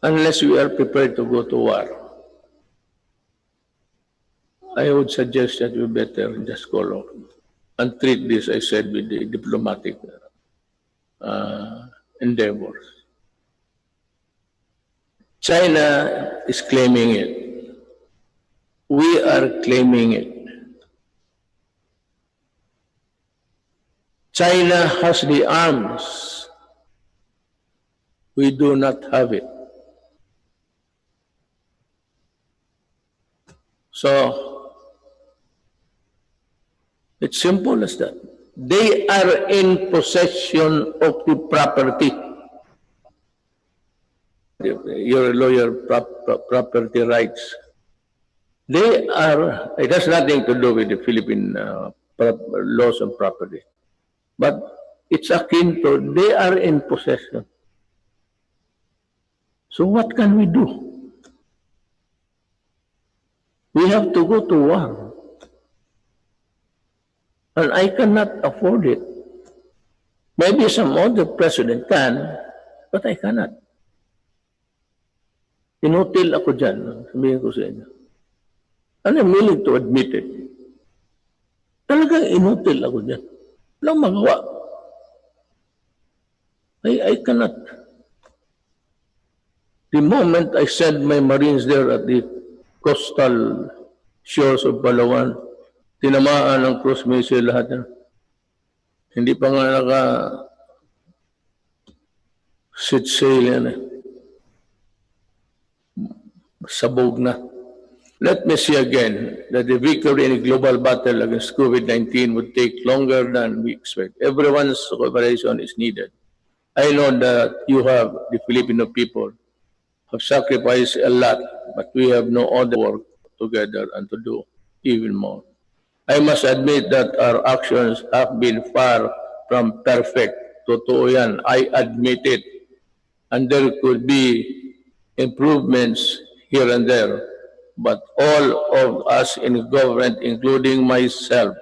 unless we are prepared to go to war, I would suggest that we better just go along and treat this, I said, with the diplomatic endeavors. China is claiming it. We are claiming it. China has the arms. We do not have it. So, it's simple as that. They are in possession of the property. Your lawyer property rights. They are, it has nothing to do with the Philippine laws on property. But it's akin to, they are in possession. So what can we do? We have to go to war. And I cannot afford it. Maybe some other president can, but I cannot. Inutil ako dyan, sabihin ko sa inyo. And I'm willing to admit it. Talagang inutil ako dyan. Walang magawa. I cannot. The moment I send my Marines there at the coastal shores of Palawan, tinamaan ng cruise missile lahat yan. Hindi pa nga naka sit sail yan eh. Sabog na. Let me see again that the victory in a global battle against COVID-19 would take longer than we expect. Everyone's cooperation is needed. I know that you have, the Filipino people, have sacrificed a lot, but we have no other work together and to do even more. I must admit that our actions have been far from perfect. Totoo yan. I admit it. And there could be improvements here and there. But all of us in government, including myself,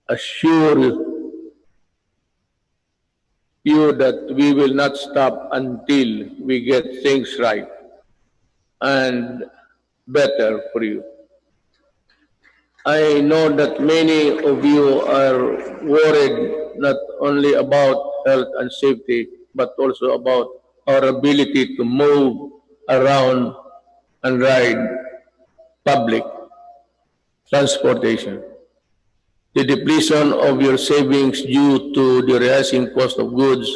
assure you that we will not stop until we get things right and better for you. I know that many of you are worried not only about health and safety, but also about our ability to move around and ride public transportation. The depletion of your savings due to the rising cost of goods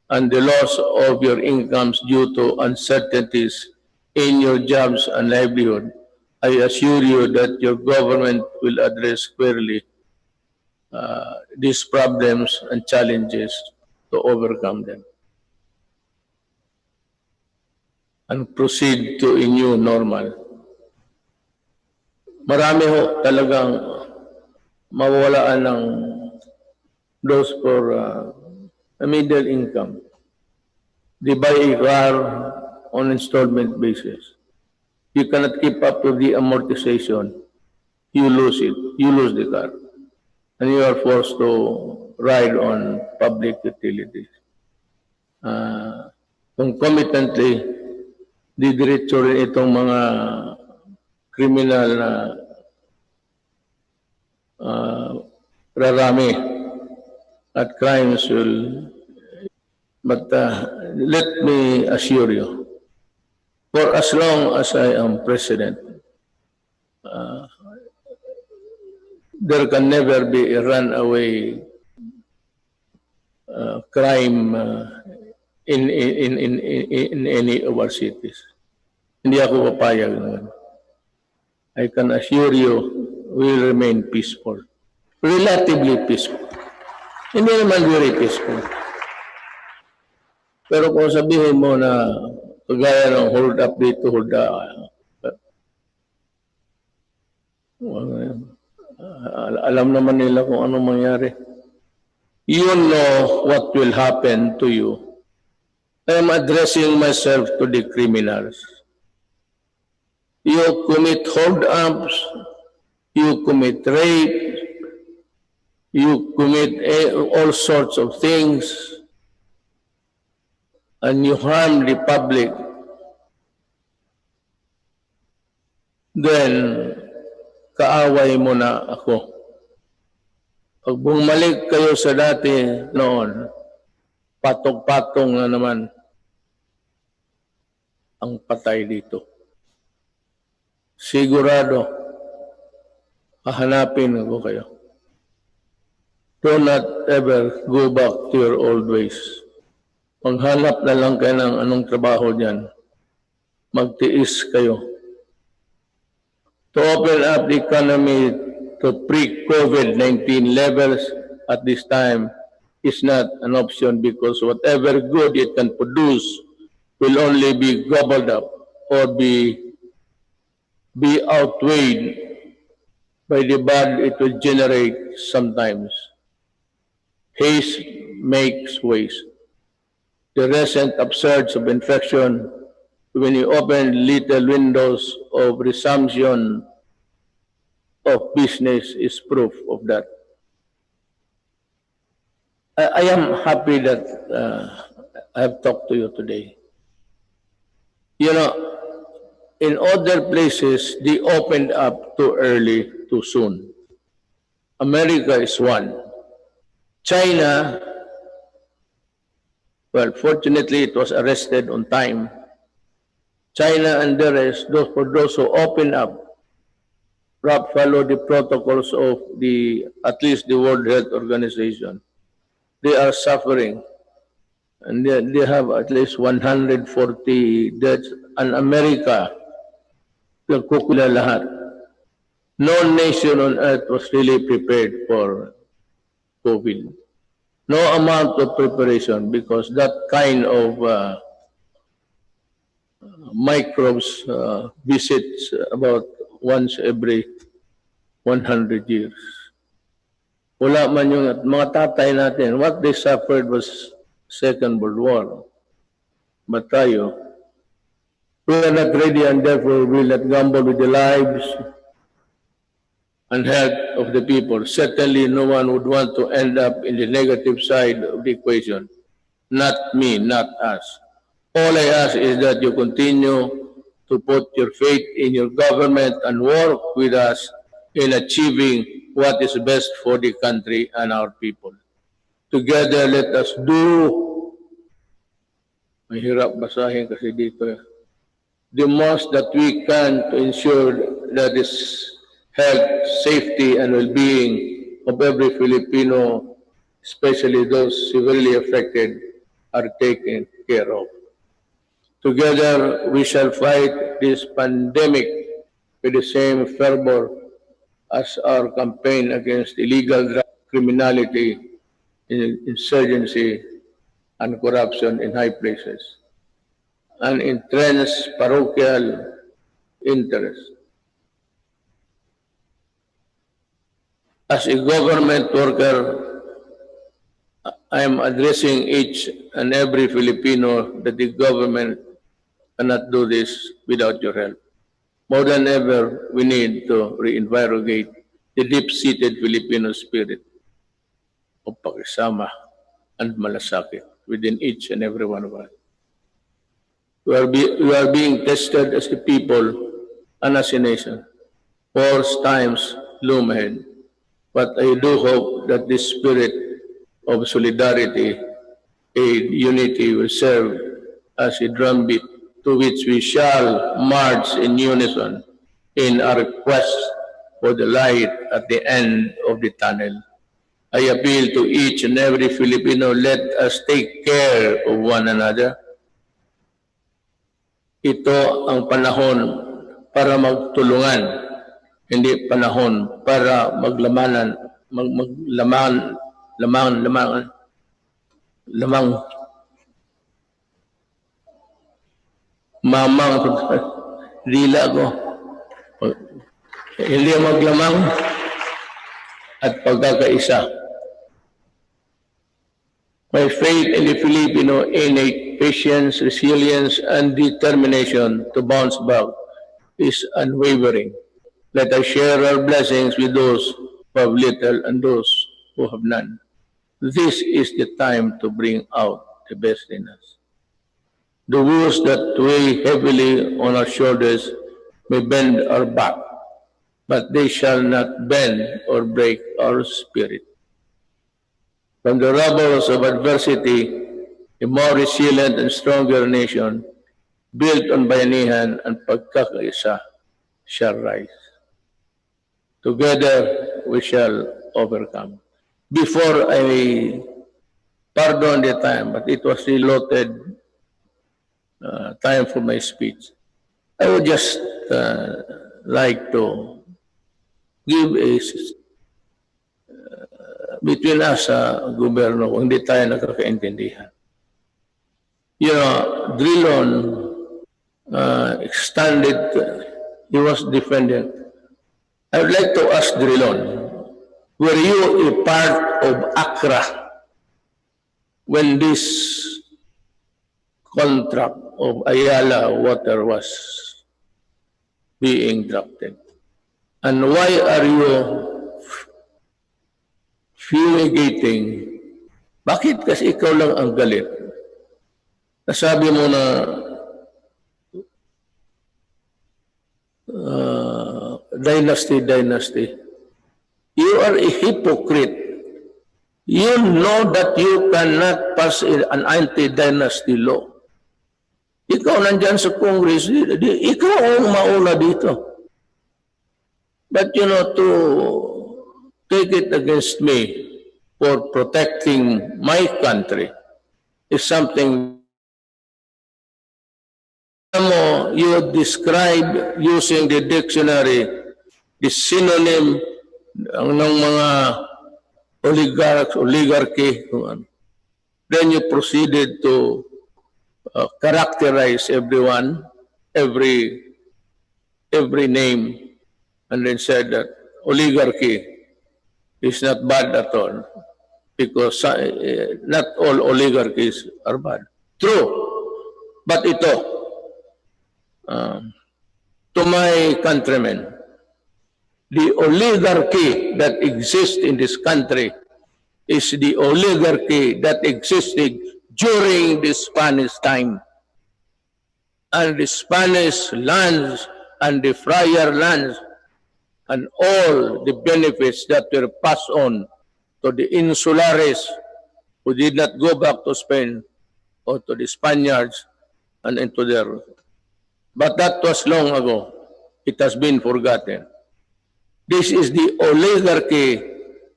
and the loss of your incomes due to uncertainties in your jobs and livelihood, I assure you that your government will address squarely these problems and challenges to overcome them and proceed to a new normal. Marami ho talagang mawawalaan ng those for a middle income. They buy a car on installment basis. You cannot keep up with the amortization. You lose it. You lose the car. And you are forced to ride on public utilities. Concomitantly, didiretso rin itong mga kriminal na rarami at crimes will. But let me assure you, for as long as I am president, there can never be a runaway crime in any of our cities. Hindi ako papayag naman. I can assure you, we will remain peaceful. Relatively peaceful. Hindi naman very peaceful. Pero kung sabihin mo na kagaya ng hold up dito, hold up, alam naman nila kung ano mangyari. You know what will happen to you. I am addressing myself to the criminals. You commit hold-ups, you commit rape, you commit all sorts of things, and you harm the public, then kaaway mo na ako. Pag bumalik kayo sa dati noon, patong-patong na naman ang patay dito. Sigurado, hahanapin ko kayo. Do not ever go back to your old ways. Maghanap na lang kayo ng anong trabaho dyan. Magtiis kayo. To open up the economy to pre-COVID-19 levels at this time is not an option because whatever good it can produce will only be gobbled up or be outweighed by the bad it will generate sometimes. Haste makes waste. The recent upsurge of infection, when you open little windows of resumption of business, is proof of that. I am happy that I have talked to you today. You know, in other places, they opened up too early, too soon. America is one. China, well, fortunately, it was arrested on time. China and the rest, for those who open up, follow the protocols of at least the World Health Organization. They are suffering, and they have at least 140 deaths. And America, nagkukula lahat. No nation on earth was really prepared for COVID. No amount of preparation because that kind of microbes visits about once every 100 years. Wala man yung mga tatay natin, what they suffered was Second World War. But tayo, we are not ready and therefore we will not gamble with the lives and health of the people. Certainly no one would want to end up in the negative side of the equation. Not me, not us. All I ask is that you continue to put your faith in your government and work with us in achieving what is best for the country and our people. Together, let us do, mahirap basahin kasi dito, the most that we can to ensure that this health, safety, and well-being of every Filipino, especially those severely affected, are taken care of. Together, we shall fight this pandemic with the same fervor as our campaign against illegal drug criminality, insurgency, and corruption in high places, and entrenched parochial interests. As a government worker, I am addressing each and every Filipino that the government cannot do this without your help. More than ever, we need to reinvigorate the deep-seated Filipino spirit of pakisama and malasakit within each and every one of us. We are being tested as a people and as a nation. Worse times loom ahead. But I do hope that this spirit of solidarity and unity will serve as a drumbeat to which we shall march in unison in our quest for the light at the end of the tunnel. I appeal to each and every Filipino, let us take care of one another. Ito ang panahon para magtulungan, hindi panahon para lamang mamang dila ko. Hindi maglamang at pagkakaisa. My faith in the Filipino innate patience, resilience, and determination to bounce back is unwavering. Let us share our blessings with those who have little and those who have none. This is the time to bring out the best in us. The woes that weigh heavily on our shoulders may bend our back, but they shall not bend or break our spirit. From the rubbles of adversity, a more resilient and stronger nation, built on bayanihan and pagkakaisa, shall rise. Together, we shall overcome. before I pardon the time, but it was allotted time for my speech. I would just like to give a between us sa gobyerno kung hindi tayo nagkakaintindihan. You know, Drilon extended, he was defended. I would like to ask Drilon, were you a part of ACRA when this contract of Ayala Water was being drafted? And why are you fumigating? Bakit kasi ikaw lang ang galit? Nasabi mo na dynasty. You are a hypocrite. You know that you cannot pass an anti-dynasty law. Ikaw nandyan sa Congress, ikaw ang mauna dito. But you know, to take it against me for protecting my country is something you describe using the dictionary, the synonym ng mga oligarchy. Then you proceeded to characterize everyone, every name, and then said that oligarchy is not bad at all because not all oligarchies are bad. True. But ito, to my countrymen, the oligarchy that exists in this country is the oligarchy that existed during the Spanish time. And the Spanish lands and the friar lands and all the benefits that were passed on to the insulares who did not go back to Spain or to the Spaniards and into their... But that was long ago. It has been forgotten. This is the oligarchy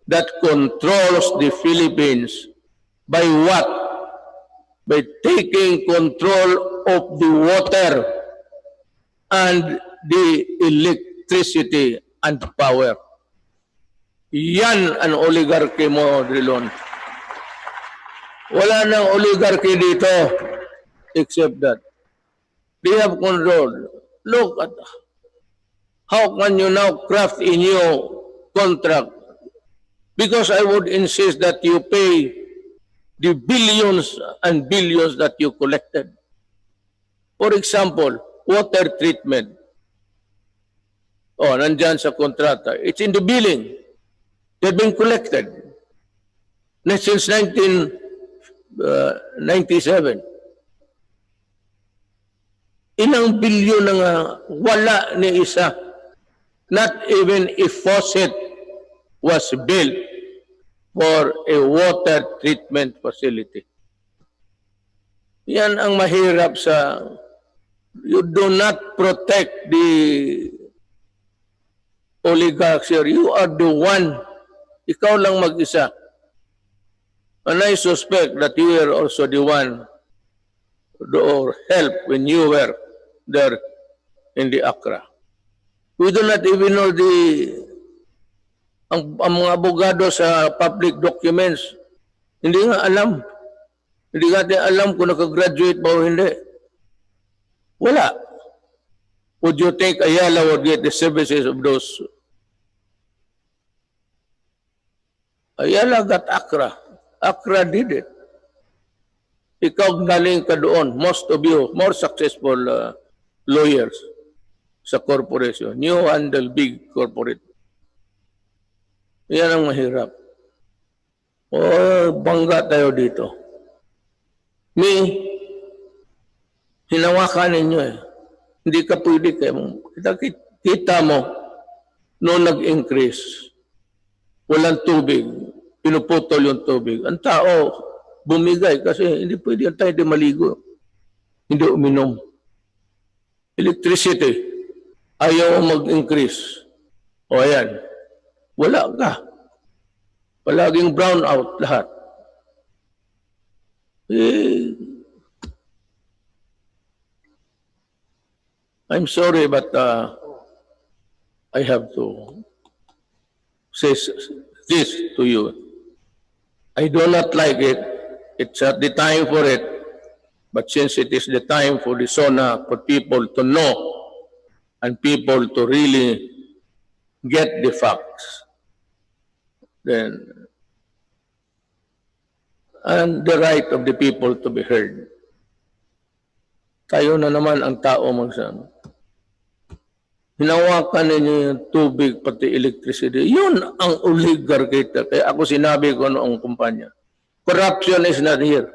that controls the Philippines by what? By taking control of the water and the electricity and power. Yan ang oligarchy mo, Drilon. Wala nang oligarchy dito except that they have control. Look at how can you now craft a new contract? Because I would insist that you pay the billions and billions that you collected. For example, water treatment. Oh, nandyan sa kontrata. It's in the billing. They've been collected. Since 1997. Ilang bilyon na nga wala ni isa. Not even a faucet was built for a water treatment facility. Yan ang mahirap sa... You do not protect the oligarchs here. You are the one. Ikaw lang mag-isa. And I suspect that you were also the one or help when you were there in the Accra. We do not even know ang mga abogado sa public documents. Hindi nga alam. Hindi natin alam kung nakagraduate ba o hindi. Wala. Would you think Ayala would get the services of those? Ayala got Accra. Accra did it. Ikaw galing ka doon. Most of you, more successful lawyers sa corporation. You handle big corporate. Yan ang mahirap. Bangga tayo dito. Hinawakan ninyo eh. Hindi ka pwede kayo. Kita mo, noong nag-increase, walang tubig, pinuputol yung tubig. Ang tao, bumigay kasi hindi pwede tayo di maligo. Hindi uminom. Electricity, ayaw mag-increase. O ayan, wala ka. Palaging brown out lahat. I'm sorry, but I have to say this to you. I do not like it. It's not the time for it. But since it is the time for the Sona, for people to know and people to really get the facts, then and the right of the people to be heard. Tayo na naman ang tao magsabi. Hinawakan ninyo yung tubig pati electricity. Yun ang oligarchy. Kaya ako sinabi ko noong kumpanya. Corruption is not here.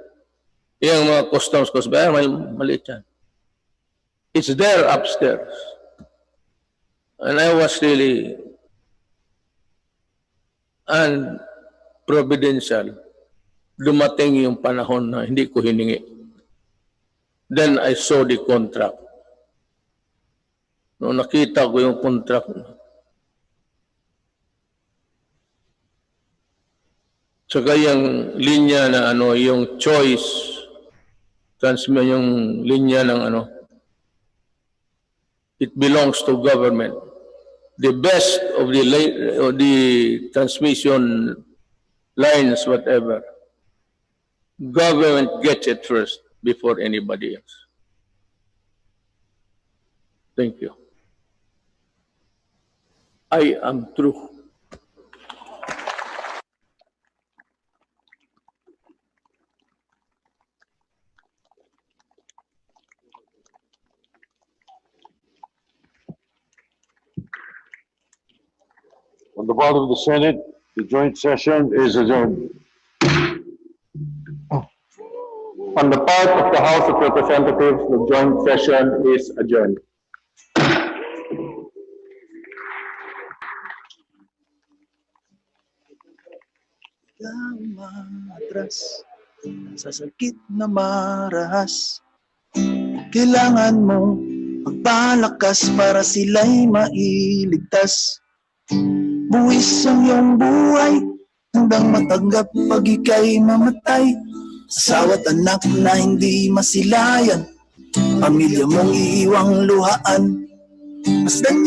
Yung mga customs, maliit yan. It's there upstairs. And I was really unprovidential. Dumating yung panahon na hindi ko hiningi. Then I saw the contract. Nung nakita ko yung contract, saka yung linya na yung choice, transmit yung linya ng it belongs to government. The best of the transmission lines, whatever, government gets it first before anybody else. Thank you. I am true. On the part of the Senate, the joint session is adjourned. On the part of the House of Representatives, the joint session is adjourned. Matras sa sakit na marahas, kailangan mong magpalakas para sila'y mailigtas. Buwis ang iyong buhay hanggang matanggap pag ika'y mamatay. Asawa't anak na hindi masilayan, pamilya mong iiwang luhaan. Masdan